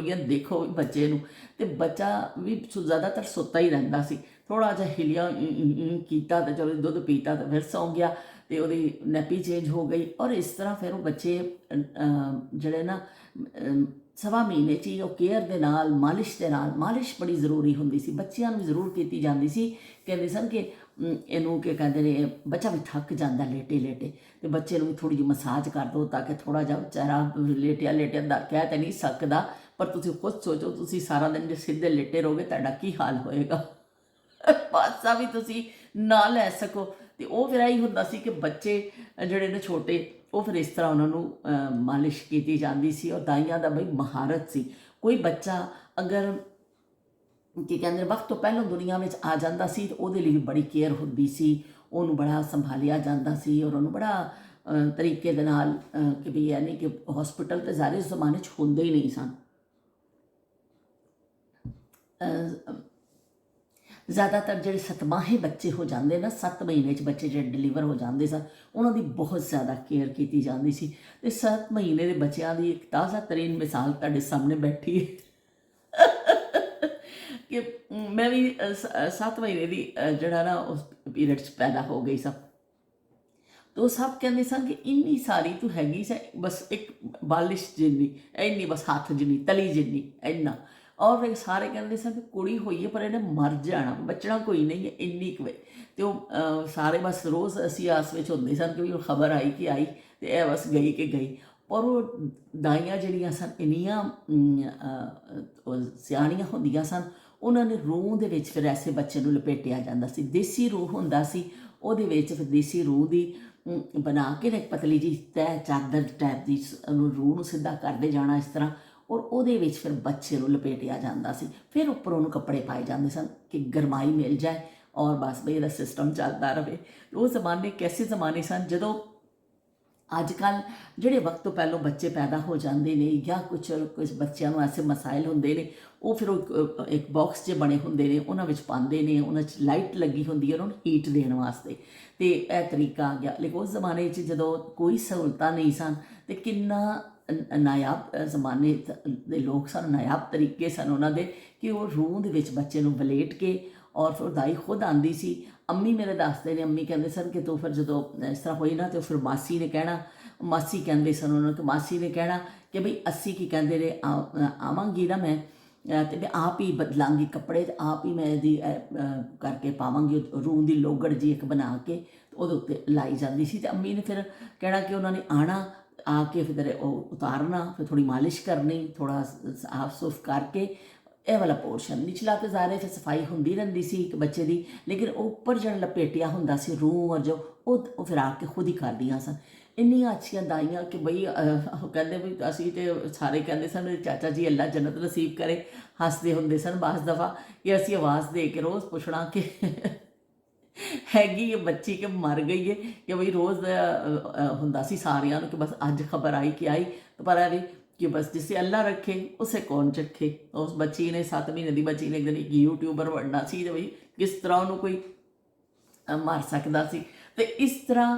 ਗਈਆਂ ਦੇਖੋ ਬੱਚੇ ਨੂੰ। ਤੇ ਬੱਚਾ ਵੀ ਜ਼ਿਆਦਾਤਰ ਸੁੱਤਾ ਹੀ ਰਹਿੰਦਾ ਸੀ। ਥੋੜ੍ਹਾ ਜਿਹਾ ਹਿਲਿਆ ਕੀਤਾ ਤੇ ਚਲੋ ਦੁੱਧ ਪੀਤਾ ਤੇ ਫਿਰ ਸੌਂ ਗਿਆ, ਤੇ ਉਹਦੀ ਨੈਪੀ ਚੇਂਜ ਹੋ ਗਈ। ਔਰ ਇਸ ਤਰ੍ਹਾਂ ਫਿਰ ਉਹ ਬੱਚੇ ਜਿਹੜੇ ਨਾ ਸਵਾ ਮਹੀਨੇ 'ਚ ਹੀ ਉਹ ਕੇਅਰ ਦੇ ਨਾਲ, ਮਾਲਿਸ਼ ਦੇ ਨਾਲ, ਮਾਲਿਸ਼ ਬੜੀ ਜ਼ਰੂਰੀ ਹੁੰਦੀ ਸੀ, ਬੱਚਿਆਂ ਨੂੰ ਜ਼ਰੂਰ ਕੀਤੀ ਜਾਂਦੀ ਸੀ। ਕਹਿੰਦੇ ਸਨ ਕਿ ਇਹਨੂੰ ਕੀ ਕਹਿੰਦੇ ਨੇ, ਬੱਚਾ ਵੀ ਥੱਕ ਜਾਂਦਾ ਲੇਟੇ ਲੇਟੇ, ਤੇ ਬੱਚੇ ਨੂੰ ਵੀ ਥੋੜ੍ਹੀ ਜਿਹੀ ਮਸਾਜ ਕਰ ਦਿਓ ਤਾਂ ਕਿ ਥੋੜ੍ਹਾ ਜਿਹਾ ਵਿਚਾਰਾ ਲੇਟਿਆ ਦਾ ਕਹਿ ਤਾਂ ਨਹੀਂ ਸਕਦਾ, ਪਰ ਤੁਸੀਂ ਖੁਦ ਸੋਚੋ, ਤੁਸੀਂ ਸਾਰਾ ਦਿਨ ਜੇ ਸਿੱਧੇ ਲੇਟੇ ਰਹੋਗੇ ਤੁਹਾਡਾ ਕੀ ਹਾਲ ਹੋਏਗਾ। ਪਾਸਾ ਵੀ ਤੁਸੀਂ ਨਾ ਲੈ ਸਕੋ। ਤੇ ਉਹ ਫਿਰ ਇਹੀ ਹੁੰਦਾ ਸੀ ਕਿ ਬੱਚੇ ਜਿਹੜੇ ਨੇ ਛੋਟੇ, ਉਹ ਫਿਰ ਇਸ ਤਰ੍ਹਾਂ ਉਹਨਾਂ ਨੂੰ ਮਾਲਿਸ਼ ਕੀਤੀ ਜਾਂਦੀ ਸੀ। ਔਰ ਦਾਈਆਂ ਦਾ ਬਈ ਮਹਾਰਤ ਸੀ। ਕੋਈ ਬੱਚਾ ਅਗਰ ਕੀ ਕਹਿੰਦੇ ਵਕਤ ਤੋਂ ਪਹਿਲਾਂ ਦੁਨੀਆ ਵਿੱਚ ਆ ਜਾਂਦਾ ਸੀ ਤਾਂ ਉਹਦੇ ਲਈ ਵੀ ਬੜੀ ਕੇਅਰ ਹੁੰਦੀ ਸੀ, ਉਹਨੂੰ ਬੜਾ ਸੰਭਾਲਿਆ ਜਾਂਦਾ ਸੀ, ਔਰ ਉਹਨੂੰ ਬੜਾ ਤਰੀਕੇ ਦੇ ਨਾਲ ਕਿ ਵੀ ਯਾਨੀ ਕਿ ਹਸਪੀਟਲ ਤੇ ਸਾਰੇ ਜ਼ਮਾਨੇ 'ਚ ਹੁੰਦੇ ਹੀ ਨਹੀਂ ਸਨ। ਜ਼ਿਆਦਾਤਰ ਜਿਹੜੇ ਸਤਮਾਹੀ ਬੱਚੇ ਹੋ ਜਾਂਦੇ ਨਾ, 7 ਮਹੀਨੇ 'ਚ ਬੱਚੇ ਜਿਹੜੇ ਡਿਲੀਵਰ ਹੋ ਜਾਂਦੇ ਸਨ, ਉਹਨਾਂ ਦੀ ਬਹੁਤ ਜ਼ਿਆਦਾ ਕੇਅਰ ਕੀਤੀ ਜਾਂਦੀ ਸੀ। ਅਤੇ 7 ਮਹੀਨੇ ਦੇ ਬੱਚਿਆਂ ਦੀ ਇੱਕ ਤਾਜ਼ਾ ਤਰੀਨ ਮਿਸਾਲ ਤੁਹਾਡੇ ਸਾਹਮਣੇ ਬੈਠੀ ਹੈ ਕਿ ਮੈਂ ਵੀ 7 ਮਹੀਨੇ ਦੀ ਜਿਹੜਾ ਨਾ ਉਸ ਪੀਰੀਅਡ 'ਚ ਪੈਦਾ ਹੋ ਗਈ ਸਾਂ। तो सब कहते सन कि इन्नी सारी तू हैगी सा, बस एक बालिश जिन्नी इन्नी, बस हाथ जिन्नी तली जिन्नी इन्ना। और फिर सारे कहते सन कि कुड़ी हुई है पर इन्हें मर जाना, बचना कोई नहीं है इन्नी कुए। तो सारे बस रोज़ असी आस में होंगे सन कि खबर आई कि आई, तो यह बस गई कि गई। पर वो दाइयां जड़ियां सन इन्नियां सियाणियां होंदियां सन, उन्होंने रूह दे विच फिर ऐसे बच्चे नूं लपेटिया जांदा सी। देसी रूह हुंदा सी, ਉਹਦੇ ਵਿੱਚ ਫਿਰ ਦੇਸੀ ਰੂਹ ਦੀ ਬਣਾ ਕੇ ਇੱਕ ਪਤਲੀ ਜੀ ਤਹਿ ਚਾਦਰ ਟਾਈਪ ਦੀ ਰੂਹ ਨੂੰ ਸਿੱਧਾ ਕਰਦੇ ਜਾਣਾ ਇਸ ਤਰ੍ਹਾਂ, ਔਰ ਉਹਦੇ ਵਿੱਚ ਫਿਰ ਬੱਚੇ ਨੂੰ ਲਪੇਟਿਆ ਜਾਂਦਾ ਸੀ। ਫਿਰ ਉੱਪਰ ਉਹਨੂੰ ਕੱਪੜੇ ਪਾਏ ਜਾਂਦੇ ਸਨ ਕਿ ਗਰਮਾਈ ਮਿਲ ਜਾਏ ਔਰ ਬਸ ਬਈ ਇਹਦਾ ਸਿਸਟਮ ਚੱਲਦਾ ਰਹੇ। ਉਹ ਜ਼ਮਾਨੇ ਕੈਸੇ ਜ਼ਮਾਨੇ ਸਨ ਜਦੋਂ ਅੱਜ ਕੱਲ੍ਹ ਜਿਹੜੇ ਵਕਤ ਤੋਂ ਪਹਿਲਾਂ ਬੱਚੇ ਪੈਦਾ ਹੋ ਜਾਂਦੇ ਨੇ ਜਾਂ ਕੁਝ ਬੱਚਿਆਂ ਨੂੰ ਐਸੇ ਮਸਾਇਲ ਹੁੰਦੇ ਨੇ, ਉਹ ਫਿਰ ਉਹ ਇੱਕ ਬਾਕਸ 'ਚ ਬਣੇ ਹੁੰਦੇ ਨੇ, ਉਹਨਾਂ ਵਿੱਚ ਪਾਉਂਦੇ ਨੇ, ਉਹਨਾਂ 'ਚ ਲਾਈਟ ਲੱਗੀ ਹੁੰਦੀ ਹੈ ਉਹਨਾਂ ਨੂੰ ਹੀਟ ਦੇਣ ਵਾਸਤੇ, ਅਤੇ ਇਹ ਤਰੀਕਾ ਆ ਗਿਆ। ਲੇਕਿਨ ਉਸ ਜ਼ਮਾਨੇ 'ਚ ਜਦੋਂ ਕੋਈ ਸਹੂਲਤਾਂ ਨਹੀਂ ਸਨ ਅਤੇ ਕਿੰਨਾ ਨਾਯਾਬ ਜ਼ਮਾਨੇ ਦੇ ਲੋਕ ਸਨ, ਨਾਯਾਬ ਤਰੀਕੇ ਸਨ ਉਹਨਾਂ ਦੇ ਕਿ ਉਹ ਰੂਹ ਦੇ ਵਿੱਚ ਬੱਚੇ ਨੂੰ ਵਲੇਟ ਕੇ ਔਰ ਫਿਰ ਦਾਈ ਖੁਦ ਆਉਂਦੀ ਸੀ। ਅੰਮੀ ਮੇਰੇ ਦੱਸਦੇ ਨੇ, ਅੰਮੀ ਕਹਿੰਦੇ ਸਨ ਕਿ ਤੂੰ ਫਿਰ ਜਦੋਂ ਇਸ ਤਰ੍ਹਾਂ ਹੋਈ ਨਾ, ਤੇ ਫਿਰ ਮਾਸੀ ਨੇ ਕਹਿਣਾ, ਮਾਸੀ ਕਹਿੰਦੇ ਸਨ ਉਹਨਾਂ ਨੂੰ ਕਿ ਮਾਸੀ ਨੇ ਕਹਿਣਾ ਕਿ ਬਈ ਅਸੀਂ ਕੀ ਕਹਿੰਦੇ ਨੇ ਆਵਾਂਗੀ ਨਾ ਮੈਂ, ਅਤੇ ਮੈਂ ਆਪ ਹੀ ਬਦਲਾਂਗੀ ਕੱਪੜੇ, ਅਤੇ ਆਪ ਹੀ ਮੈਂ ਇਹਦੀ ਕਰਕੇ ਪਾਵਾਂਗੀ ਰੂਹ ਦੀ ਲੋਗੜ ਜੀ ਇੱਕ ਬਣਾ ਕੇ ਉਹਦੇ ਉੱਤੇ ਲਾਈ ਜਾਂਦੀ ਸੀ। ਅਤੇ ਅੰਮੀ ਨੇ ਫਿਰ ਕਹਿਣਾ ਕਿ ਉਹਨਾਂ ਨੇ ਆਉਣਾ, ਆ ਕੇ ਫਿਰ ਉਹ ਉਤਾਰਨਾ, ਫਿਰ ਥੋੜ੍ਹੀ ਮਾਲਿਸ਼ ਕਰਨੀ, ਥੋੜ੍ਹਾ ਸਾਫ ਸੁਫ ਕਰਕੇ ਇਹ ਵਾਲਾ ਪੋਰਸ਼ਨ ਨਿਚਲਾ ਤੇ ਜ਼ਾਰੇ ਫਿਰ ਸਫਾਈ ਹੁੰਦੀ ਰਹਿੰਦੀ ਸੀ ਇੱਕ ਬੱਚੇ ਦੀ, ਲੇਕਿਨ ਉੱਪਰ ਜਿਹੜਾ ਲਪੇਟਿਆ ਹੁੰਦਾ ਸੀ ਰੂਹ ਔਰ ਜੋ ਉਹ ਫਿਰ ਆ ਕੇ ਖੁਦ ਹੀ ਕਰਦੀਆਂ ਸਨ। ਇੰਨੀਆਂ ਅੱਛੀਆਂ ਦਾਈਆਂ ਕਿ ਬਈ ਕਹਿੰਦੇ ਵੀ ਅਸੀਂ ਤੇ ਸਾਰੇ ਕਹਿੰਦੇ ਸਨ ਮੇਰੇ ਚਾਚਾ ਜੀ ਅੱਲਾ ਜੰਨਤ ਨਸੀਬ ਕਰੇ, ਹੱਸਦੇ ਹੁੰਦੇ ਸਨ ਬਾਸ ਦਫਾ ਕਿ ਅਸੀਂ ਆਵਾਜ਼ ਦੇ ਕੇ ਰੋਜ਼ ਪੁੱਛਣਾ ਕਿ ਹੈਗੀ ਇਹ ਬੱਚੀ ਕਿ ਮਰ ਗਈ ਹੈ, ਕਿ ਬਈ ਰੋਜ਼ ਹੁੰਦਾ ਸੀ ਸਾਰਿਆਂ ਨੂੰ ਕਿ ਬਸ ਅੱਜ ਖਬਰ ਆਈ ਕਿ ਆਈ, ਪਰ ਇਹ ਵੀ कि बस जिसे अल्लाह रखे उसे कौन चखे। उस बच्ची ने 7 महीने की बच्ची ने एक दिन एक यूट्यूबर बनना सी, तो बई किस तरह उन्होंने कोई मार सकता सी। तो इस तरह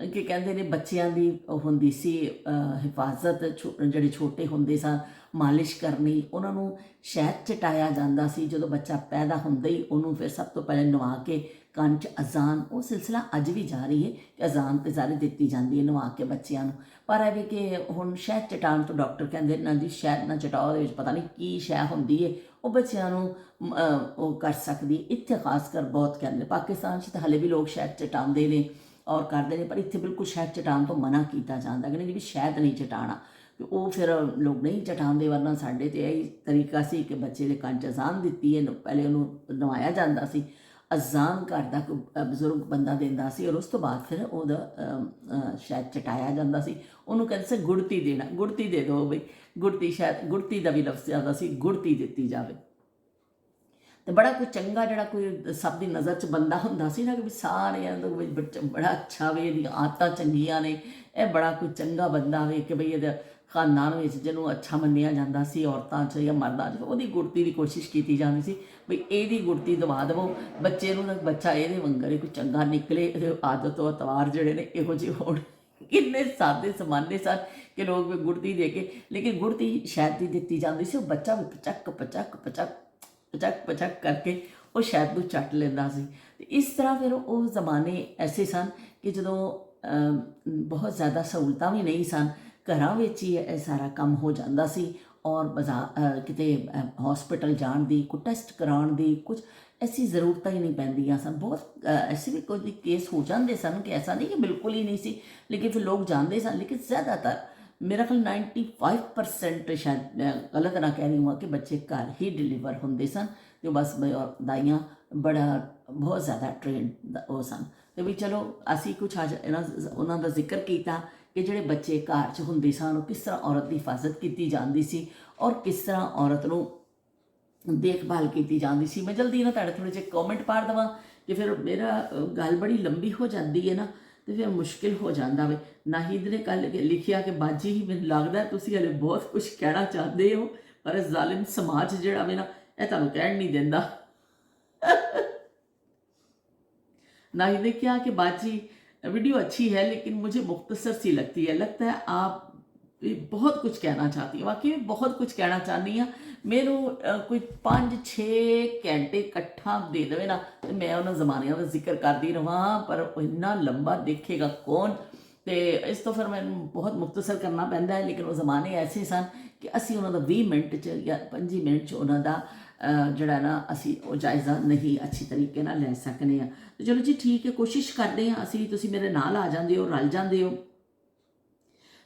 कि कहते हैं बच्चों की होंदी सी हिफाजत, जोड़े छोटे होंदे सन, मालिश करनी, उन्होंने शहद चटाया जाता सी। जो बच्चा पैदा होंदे ही उन्होंने फिर सब तो पहले नवा के ਕੰਨ 'ਚ ਅਜ਼ਾਨ, ਉਹ ਸਿਲਸਿਲਾ ਅੱਜ ਵੀ ਜਾਰੀ ਹੈ ਕਿ ਅਜ਼ਾਨ ਤੇ ਜ਼ਾਰੀ ਦਿੱਤੀ ਜਾਂਦੀ ਹੈ ਨਵਾ ਕੇ ਬੱਚਿਆਂ ਨੂੰ। ਪਰ ਇਹ ਵੀ ਕਿ ਹੁਣ ਸ਼ਹਿਦ ਚਟਾਉਣ ਤੋਂ ਡਾਕਟਰ ਕਹਿੰਦੇ ਨਾ ਜੀ ਸ਼ਹਿਦ ਨਾ ਚਟਾਓ, ਉਹਦੇ ਵਿੱਚ ਪਤਾ ਨਹੀਂ ਕੀ ਸ਼ੈ ਹੁੰਦੀ ਹੈ, ਉਹ ਬੱਚਿਆਂ ਨੂੰ ਉਹ ਕਰ ਸਕਦੀ। ਇੱਥੇ ਖਾਸ ਕਰ ਬਹੁਤ ਕਹਿੰਦੇ, ਪਾਕਿਸਤਾਨ 'ਚ ਤਾਂ ਹਲੇ ਵੀ ਲੋਕ ਸ਼ਹਿਦ ਚਟਾਉਂਦੇ ਨੇ ਔਰ ਕਰਦੇ ਨੇ, ਪਰ ਇੱਥੇ ਬਿਲਕੁਲ ਸ਼ਹਿਦ ਚਟਾਉਣ ਤੋਂ ਮਨਾ ਕੀਤਾ ਜਾਂਦਾ, ਕਹਿੰਦੇ ਵੀ ਸ਼ਹਿਦ ਨਹੀਂ ਚਟਾਉਣਾ। ਤੇ ਉਹ ਫਿਰ ਲੋਕ ਨਹੀਂ ਚਟਾਉਂਦੇ, ਵਰਨਾ ਸਾਡੇ ਤੇ ਇਹੀ ਤਰੀਕਾ ਸੀ ਕਿ ਬੱਚੇ ਦੇ ਕੰਨ 'ਚ ਅਜ਼ਾਨ ਦਿੱਤੀ ਹੈ, ਪਹਿਲੇ ਉਹਨੂੰ ਨਵਾਇਆ ਜਾਂਦਾ ਸੀ, ਅਜ਼ਾਨ ਘਰ ਦਾ ਕੋਈ ਬਜ਼ੁਰਗ ਬੰਦਾ ਦਿੰਦਾ ਸੀ, ਔਰ ਉਸ ਤੋਂ ਬਾਅਦ ਫਿਰ ਉਹਦਾ ਸ਼ਾਇਦ ਚਟਾਇਆ ਜਾਂਦਾ ਸੀ। ਉਹਨੂੰ ਕਹਿੰਦੇ ਸੀ ਗੁੜਤੀ ਦੇਣਾ, ਗੁੜਤੀ ਦੇ ਦਿਓ ਬਈ, ਗੁੜਤੀ, ਸ਼ਾਇਦ ਗੁੜਤੀ ਦਾ ਵੀ ਲਫ਼ਜ਼ ਜ਼ਿਆਦਾ ਸੀ, ਗੁੜਤੀ ਦਿੱਤੀ ਜਾਵੇ। ਤੇ ਬੜਾ ਕੋਈ ਚੰਗਾ ਜਿਹੜਾ ਕੋਈ ਸਭ ਦੀ ਨਜ਼ਰ 'ਚ ਬੰਦਾ ਹੁੰਦਾ ਸੀ ਨਾ, ਕਿ ਵੀ ਸਾਰਿਆਂ ਦਾ ਬੱਚਾ ਬੜਾ ਅੱਛਾ ਵੇ, ਇਹਦੀਆਂ ਆਦਤਾਂ ਚੰਗੀਆਂ ਨੇ, ਇਹ ਬੜਾ ਕੋਈ ਚੰਗਾ ਬੰਦਾ ਵੇ, ਕਿ ਬਈ ਇਹਦੇ ਖਾਨਦਾਨ ਵਿੱਚ ਜਿਹਨੂੰ ਅੱਛਾ ਮੰਨਿਆ ਜਾਂਦਾ ਸੀ, ਔਰਤਾਂ 'ਚ ਜਾਂ ਮਰਦਾਂ 'ਚ, ਉਹਦੀ ਗੁੜਤੀ ਦੀ ਕੋਸ਼ਿਸ਼ ਕੀਤੀ ਜਾਂਦੀ ਸੀ ਬਈ ਇਹਦੀ ਗੁੜਤੀ ਦਵਾ ਦੇਵੋ ਬੱਚੇ ਨੂੰ, ਬੱਚਾ ਇਹਦੇ ਵਾਂਗਰ ਕੋਈ ਚੰਗਾ ਨਿਕਲੇ, ਇਹਦੇ ਆਦਤ ਅਤਵਾਰ ਜਿਹੜੇ ਨੇ ਇਹੋ ਜਿਹੇ ਹੋਣ। ਕਿੰਨੇ ਸਾਦੇ ਜ਼ਮਾਨੇ ਸਨ ਕਿ ਲੋਕ ਗੁੜਤੀ ਦੇ ਕੇ, ਲੇਕਿਨ ਗੁੜਤੀ ਸ਼ਾਇਦ ਦੀ ਦਿੱਤੀ ਜਾਂਦੀ ਸੀ, ਉਹ ਬੱਚਾ ਵੀ ਪਚਕ ਪਚਕ ਪਚਕ ਪਚਕ ਪਚਕ ਕਰਕੇ ਉਹ ਸ਼ਾਇਦ ਨੂੰ ਚੱਟ ਲੈਂਦਾ ਸੀ। ਤੇ ਇਸ ਤਰ੍ਹਾਂ ਫਿਰ ਉਹ ਜ਼ਮਾਨੇ ਐਸੇ ਸਨ ਕਿ ਜਦੋਂ ਬਹੁਤ ਜ਼ਿਆਦਾ ਸਹੂਲਤਾਂ ਵੀ ਨਹੀਂ ਸਨ, ਘਰਾਂ ਵਿੱਚ ਹੀ ਇਹ ਸਾਰਾ ਕੰਮ ਹੋ ਜਾਂਦਾ ਸੀ, ਔਰ ਬਾਜ਼ਾਰ ਕਿਤੇ ਹੌਸਪੀਟਲ ਜਾਣ ਦੀ, ਕੋਈ ਟੈਸਟ ਕਰਾਉਣ ਦੀ, ਕੁਝ ਐਸੀ ਜ਼ਰੂਰਤਾਂ ਹੀ ਨਹੀਂ ਪੈਂਦੀਆਂ ਸਨ। ਬਹੁਤ ਐਸੇ ਵੀ ਕੋਈ ਕੇਸ ਹੋ ਜਾਂਦੇ ਸਨ ਕਿ ਐਸਾ ਨਹੀਂ ਕਿ ਬਿਲਕੁਲ ਹੀ ਨਹੀਂ ਸੀ, ਲੇਕਿਨ ਫਿਰ ਲੋਕ ਜਾਣਦੇ ਸਨ। ਲੇਕਿਨ ਜ਼ਿਆਦਾਤਰ ਮੇਰਾ ਖਿਆਲ 95% ਸ਼ਾਇਦ, ਮੈਂ ਗਲਤ ਨਾ ਕਹਿ ਰਹੀ ਹਾਂ, ਕਿ ਬੱਚੇ ਘਰ ਹੀ ਡਿਲੀਵਰ ਹੁੰਦੇ ਸਨ। ਤੇ ਬਸ ਦਾਈਆਂ ਬਹੁਤ ਜ਼ਿਆਦਾ ਟ੍ਰੇਨਡ ਉਹ ਸਨ। ਤੇ ਵੀ ਚਲੋ ਅਸੀਂ ਕੁਛ ਅੱਜ ਉਹਨਾਂ ਦਾ ਜ਼ਿਕਰ ਕੀਤਾ ਕਿ ਜਿਹੜੇ ਬੱਚੇ ਘਰ 'ਚ ਹੁੰਦੇ ਸਨ, ਉਹ ਕਿਸ ਤਰ੍ਹਾਂ ਔਰਤ ਦੀ ਹਿਫਾਜ਼ਤ ਕੀਤੀ ਜਾਂਦੀ ਸੀ, ਔਰ ਕਿਸ ਤਰ੍ਹਾਂ ਔਰਤ ਨੂੰ ਦੇਖਭਾਲ ਕੀਤੀ ਜਾਂਦੀ ਸੀ। ਮੈਂ ਜਲਦੀ ਨਾ ਤੁਹਾਡੇ ਥੋੜ੍ਹੇ ਜਿਹੇ ਕਮੈਂਟ ਪੜ੍ਹ ਦੇਵਾਂ, ਕਿ ਫਿਰ ਮੇਰਾ ਗੱਲ ਬੜੀ ਲੰਬੀ ਹੋ ਜਾਂਦੀ ਹੈ ਨਾ, ਤੇ ਫਿਰ ਮੁਸ਼ਕਿਲ ਹੋ ਜਾਂਦਾ ਵੇ। ਨਾਹੀਦ ਨੇ ਕੱਲ ਲਿਖਿਆ ਕਿ ਬਾਜੀ ਹੀ, ਮੈਨੂੰ ਲੱਗਦਾ ਤੁਸੀਂ ਹਲੇ ਬਹੁਤ ਕੁਝ ਕਹਿਣਾ ਚਾਹੁੰਦੇ ਹੋ, ਪਰ ਇਹ ਜ਼ਾਲਿਮ ਸਮਾਜ ਜਿਹੜਾ ਵੇ ਨਾ, ਇਹ ਤੁਹਾਨੂੰ ਕਹਿਣ ਨਹੀਂ ਦਿੰਦਾ। नाहिद ने कहा कि बाजी वीडियो अच्छी है, लेकिन मुझे मुख्तसर सी लगती है, लगता है आप बहुत कुछ कहना चाहती हैं। वाकई में बहुत कुछ कहना चाहनी हाँ। मैनू कोई 5-6 घंटे इकट्ठा दे देवे ना, तो मैं उन्होंने जमानिया का जिक्र करती रहा, पर इन्ना लंबा देखेगा कौन। तो इस तो फिर मैं बहुत मुख्तसर करना पैंदा है, लेकिन वो जमाने ऐसे सन कि असी उन्होंने 20 मिनट च या 25 मिनट च उन्होंने ਜਿਹੜਾ ਨਾ ਅਸੀਂ ਉਹ ਜਾਇਜ਼ਾ ਨਹੀਂ ਅੱਛੀ ਤਰੀਕੇ ਨਾਲ ਲੈ ਸਕਨੇ ਆ। ਤੇ ਚਲੋ ਜੀ ਠੀਕ ਹੈ, ਕੋਸ਼ਿਸ਼ ਕਰਦੇ ਹਾਂ ਅਸੀਂ, ਤੁਸੀਂ ਮੇਰੇ ਨਾਲ ਆ ਜਾਂਦੇ ਹੋ, ਰਲ ਜਾਂਦੇ ਹੋ,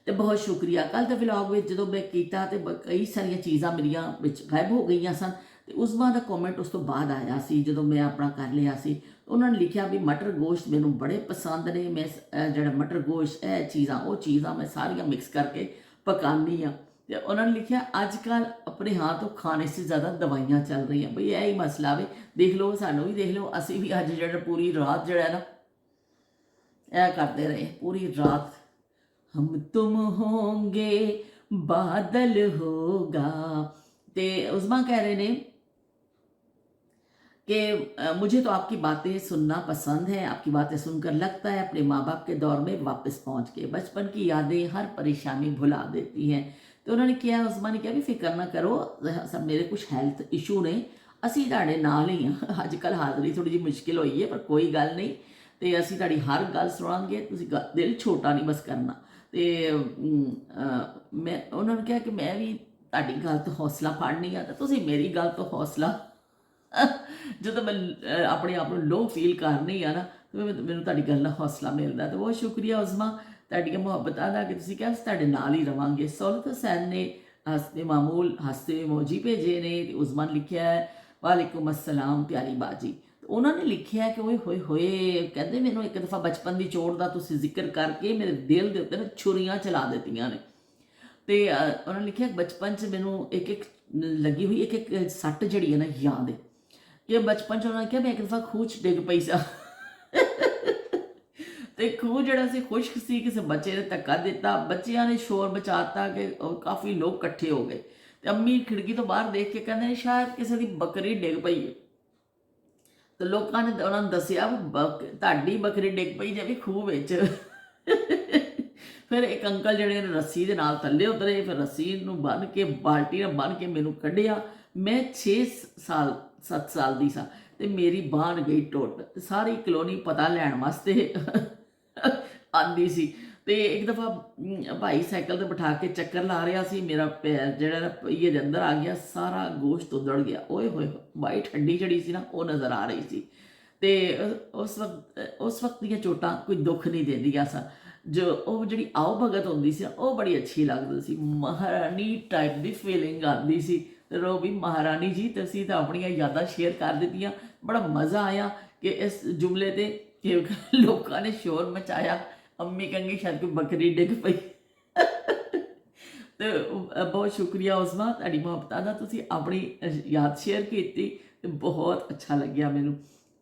ਤੇ ਬਹੁਤ ਸ਼ੁਕਰੀਆ। ਕੱਲ ਦੇ ਵਲੌਗ ਵਿੱਚ ਜਦੋਂ ਮੈਂ ਕੀਤਾ ਤੇ ਕਈ ਸਾਰੀਆਂ ਚੀਜ਼ਾਂ ਮੇਰੀਆਂ ਵਿੱਚ ਗਾਇਬ ਹੋ ਗਈਆਂ ਸਨ, ਤੇ ਉਸ ਬਾਅਦ ਦਾ ਕਮੈਂਟ ਉਸ ਤੋਂ ਬਾਅਦ ਆਇਆ ਸੀ ਜਦੋਂ ਮੈਂ ਆਪਣਾ ਕਰ ਲਿਆ ਸੀ। ਉਹਨਾਂ ਨੇ ਲਿਖਿਆ ਵੀ ਮਟਰ ਗੋਸ਼ਤ ਮੈਨੂੰ ਬੜੇ ਪਸੰਦ ਨੇ, ਮੈਂ ਜਿਹੜਾ ਮਟਰ ਗੋਸ਼ਤ ਇਹ ਚੀਜ਼ਾਂ ਉਹ ਚੀਜ਼ਾਂ ਮੈਂ ਸਾਰੀਆਂ ਮਿਕਸ ਕਰਕੇ ਪਕਾਉਂਦੀ ਹਾਂ। ਤੇ ਉਹਨਾਂ ਨੇ ਲਿਖਿਆ ਅੱਜ ਕੱਲ੍ਹ ਆਪਣੇ ਹੱਥੋਂ ਖਾਣੇ ਸੇ ਜ਼ਿਆਦਾ ਦਵਾਈਆਂ ਚੱਲ ਰਹੀਆਂ। ਬਈ ਇਹ ਹੀ ਮਸਲਾ ਵੇ, ਦੇਖ ਲਓ ਸਾਨੂੰ ਵੀ, ਦੇਖ ਲਓ ਅਸੀਂ ਵੀ ਅੱਜ ਜਿਹੜਾ ਪੂਰੀ ਰਾਤ ਜਿਹੜਾ ਨਾ ਇਹ ਕਰਦੇ ਰਹੇ, ਪੂਰੀ ਰਾਤ ਹਮ ਤੁਮ ਹੋਂਗੇ ਬਾਦਲ ਹੋਗਾ। ਤੇ ਉਸਮਾ ਕਹਿ ਰਹੇ ਨੇ कि मुझे तो आपकी बातें सुनना पसंद है, आपकी बातें सुनकर लगता है अपने माँ बाप के दौर में वापस पहुँच के, बचपन की यादें हर परेशानी भुला देती हैं। तो उन्होंने किया, उस्मा ने कहा भी फिक्र ना करो, सब मेरे कुछ हैल्थ इशू ने, असी तुहाडे नाल ही हाँ। अजकल हाज़री थोड़ी जी मुश्किल हुई है, पर कोई गल नहीं, तो असी तुहाडी हर गल सुनांगे, तुसीं दिल छोटा नहीं बस करना। तो मैं उन्होंने कहा कि मैं भी तुहाडी गल तो हौसला फड़नी आ, तो तुसीं मेरी गल तो हौसला ਜਦੋਂ ਮੈਂ ਆਪਣੇ ਆਪ ਨੂੰ ਲੋ ਫੀਲ ਕਰਨੀ ਆ ਨਾ, ਮੈਨੂੰ ਤੁਹਾਡੀ ਗੱਲ ਨਾਲ ਹੌਸਲਾ ਮਿਲਦਾ। ਤੇ ਬਹੁਤ ਸ਼ੁਕਰੀਆ ਉਜ਼ਮਾ ਤੁਹਾਡੀਆਂ ਮੁਹੱਬਤਾਂ ਦਾ, ਕਿ ਤੁਸੀਂ ਕਿਹਾ ਤੁਹਾਡੇ ਨਾਲ ਹੀ ਰਵਾਂਗੇ। ਸੌਲਤ ਹੁਸੈਨ ਨੇ ਹਸਤੇ ਮਾਮੂਲ ਹਸਤੇ ਇਮੋਜੀ ਭੇਜੇ ਨੇ, ਤੇ ਉਜ਼ਮਾ ਨੇ ਲਿਖਿਆ ਹੈ ਵਾਲੇਕੁਮ ਅਸਲਾਮ ਪਿਆਰੀ ਬਾਜੀ। ਉਹਨਾਂ ਨੇ ਲਿਖਿਆ ਕਿ ਓਏ ਹੋਏ ਹੋਏ, ਕਹਿੰਦੇ ਮੈਨੂੰ ਇੱਕ ਦਫਾ ਬਚਪਨ ਦੀ ਚੋਟ ਦਾ ਤੁਸੀਂ ਜ਼ਿਕਰ ਕਰਕੇ ਮੇਰੇ ਦਿਲ ਦੇ ਉੱਤੇ ਨਾ ਛੁਰੀਆਂ ਚਲਾ ਦਿੱਤੀਆਂ ਨੇ। ਤੇ ਉਹਨਾਂ ਨੇ ਲਿਖਿਆ ਬਚਪਨ 'ਚ ਮੈਨੂੰ ਇੱਕ ਇੱਕ ਲੱਗੀ ਹੋਈ ਇੱਕ ਇੱਕ ਸੱਟ ਜਿਹੜੀ ਹੈ ਨਾ ਯਾਦ ਹੈ, ਕਿ ਬਚਪਨ 'ਚ ਉਹਨਾਂ ਨੇ ਕਿਹਾ ਮੈਂ ਇੱਕ ਦਫਾ ਖੂਹ 'ਚ ਡਿੱਗ ਪਈ ਸਾਂ, ਤੇ ਖੂਹ ਜਿਹੜਾ ਸੀ ਖੁਸ਼ਕ ਸੀ, ਕਿਸੇ ਬੱਚੇ ਨੇ ਧੱਕਾ ਦਿੱਤਾ, ਬੱਚਿਆਂ ਨੇ ਸ਼ੋਰ ਮਚਾਤਾ ਕਿ ਕਾਫੀ ਲੋਕ ਇਕੱਠੇ ਹੋ ਗਏ। ਤੇ ਅੰਮੀ ਖਿੜਕੀ ਤੋਂ ਬਾਹਰ ਦੇਖ ਕੇ ਕਹਿੰਦੇ ਨੇ ਸ਼ਾਇਦ ਕਿਸੇ ਦੀ ਬੱਕਰੀ ਡਿੱਗ ਪਈ ਹੈ। ਤੇ ਲੋਕਾਂ ਨੇ ਉਹਨਾਂ ਨੂੰ ਦੱਸਿਆ ਤੁਹਾਡੀ ਬੱਕਰੀ ਡਿੱਗ ਪਈ ਜੇ ਵੀ ਖੂਹ ਵਿੱਚ। ਫਿਰ ਇੱਕ ਅੰਕਲ ਜਿਹੜੇ ਨੇ ਰੱਸੀ ਦੇ ਨਾਲ ਥੱਲੇ ਉਤਰੇ, ਫਿਰ ਰੱਸੀ ਨੂੰ ਬੰਨ੍ਹ ਕੇ ਬਾਲਟੀ ਨਾਲ ਬੰਨ੍ਹ ਕੇ ਮੈਨੂੰ ਕੱਢਿਆ। ਮੈਂ 7 ਸਾਲ ਦੀ ਸਾਂ, ਤੇ ਮੇਰੀ ਬਾਂਹ ਗਈ ਟੁੱਟ। ਸਾਰੀ ਕਲੋਨੀ ਪਤਾ ਲੈਣ ਵਾਸਤੇ ਆਉਂਦੀ ਸੀ। ਤੇ ਇੱਕ ਦਫਾ ਭਾਈ ਸਾਈਕਲ ਤੇ ਬਿਠਾ ਕੇ ਚੱਕਰ ਲਾ ਰਿਹਾ ਸੀ, ਮੇਰਾ ਪੈਰ ਜਿਹੜਾ ਨਾ ਪਹੀਏ ਦੇ ਅੰਦਰ ਆ ਗਿਆ, ਸਾਰਾ ਗੋਸ਼ਤ ਉਧੜ ਗਿਆ। ਓਏ ਹੋਏ, ਵਾਈਟ ਹੱਡੀ ਜਿਹੜੀ ਸੀ ਨਾ ਉਹ ਨਜ਼ਰ ਆ ਰਹੀ ਸੀ। ਤੇ ਉਸ ਵਕਤ ਦੀਆਂ ਚੋਟਾਂ ਕੋਈ ਦੁੱਖ ਨਹੀਂ ਦਿੰਦੀਆਂ ਸਨ। ਜੋ ਉਹ ਜਿਹੜੀ ਆਓ ਭਗਤ ਹੁੰਦੀ ਸੀ ਉਹ ਬੜੀ ਅੱਛੀ ਲੱਗਦੀ ਸੀ, ਮਹਾਰਾਣੀ ਟਾਈਪ ਦੀ ਫੀਲਿੰਗ ਆਉਂਦੀ ਸੀ। ਤੇ ਰੋ ਵੀ ਮਹਾਰਾਣੀ ਜੀ ਤੁਸੀਂ ਤਾਂ ਆਪਣੀਆਂ ਯਾਦਾਂ ਸ਼ੇਅਰ ਕਰ ਦਿੱਤੀਆਂ, ਬੜਾ ਮਜ਼ਾ ਆਇਆ ਕਿ ਇਸ ਜੁਮਲੇ ਤੇ ਕਿ ਲੋਕਾਂ ਨੇ ਸ਼ੋਰ ਮਚਾਇਆ। ਅੰਮੀ ਕਹਿੰਗੀ ਸ਼ਾਇਦ ਕੋਈ ਬੱਕਰੀ ਡਿੱਗ ਪਈ। ਤੇ ਬਹੁਤ ਸ਼ੁਕਰੀਆ ਉਸਮਾ, ਤੁਹਾਡੀ ਮੁਹੱਬਤਾਂ ਦਾ, ਤੁਸੀਂ ਆਪਣੀ ਯਾਦ ਸ਼ੇਅਰ ਕੀਤੀ ਤੇ ਬਹੁਤ ਅੱਛਾ ਲੱਗਿਆ ਮੈਨੂੰ।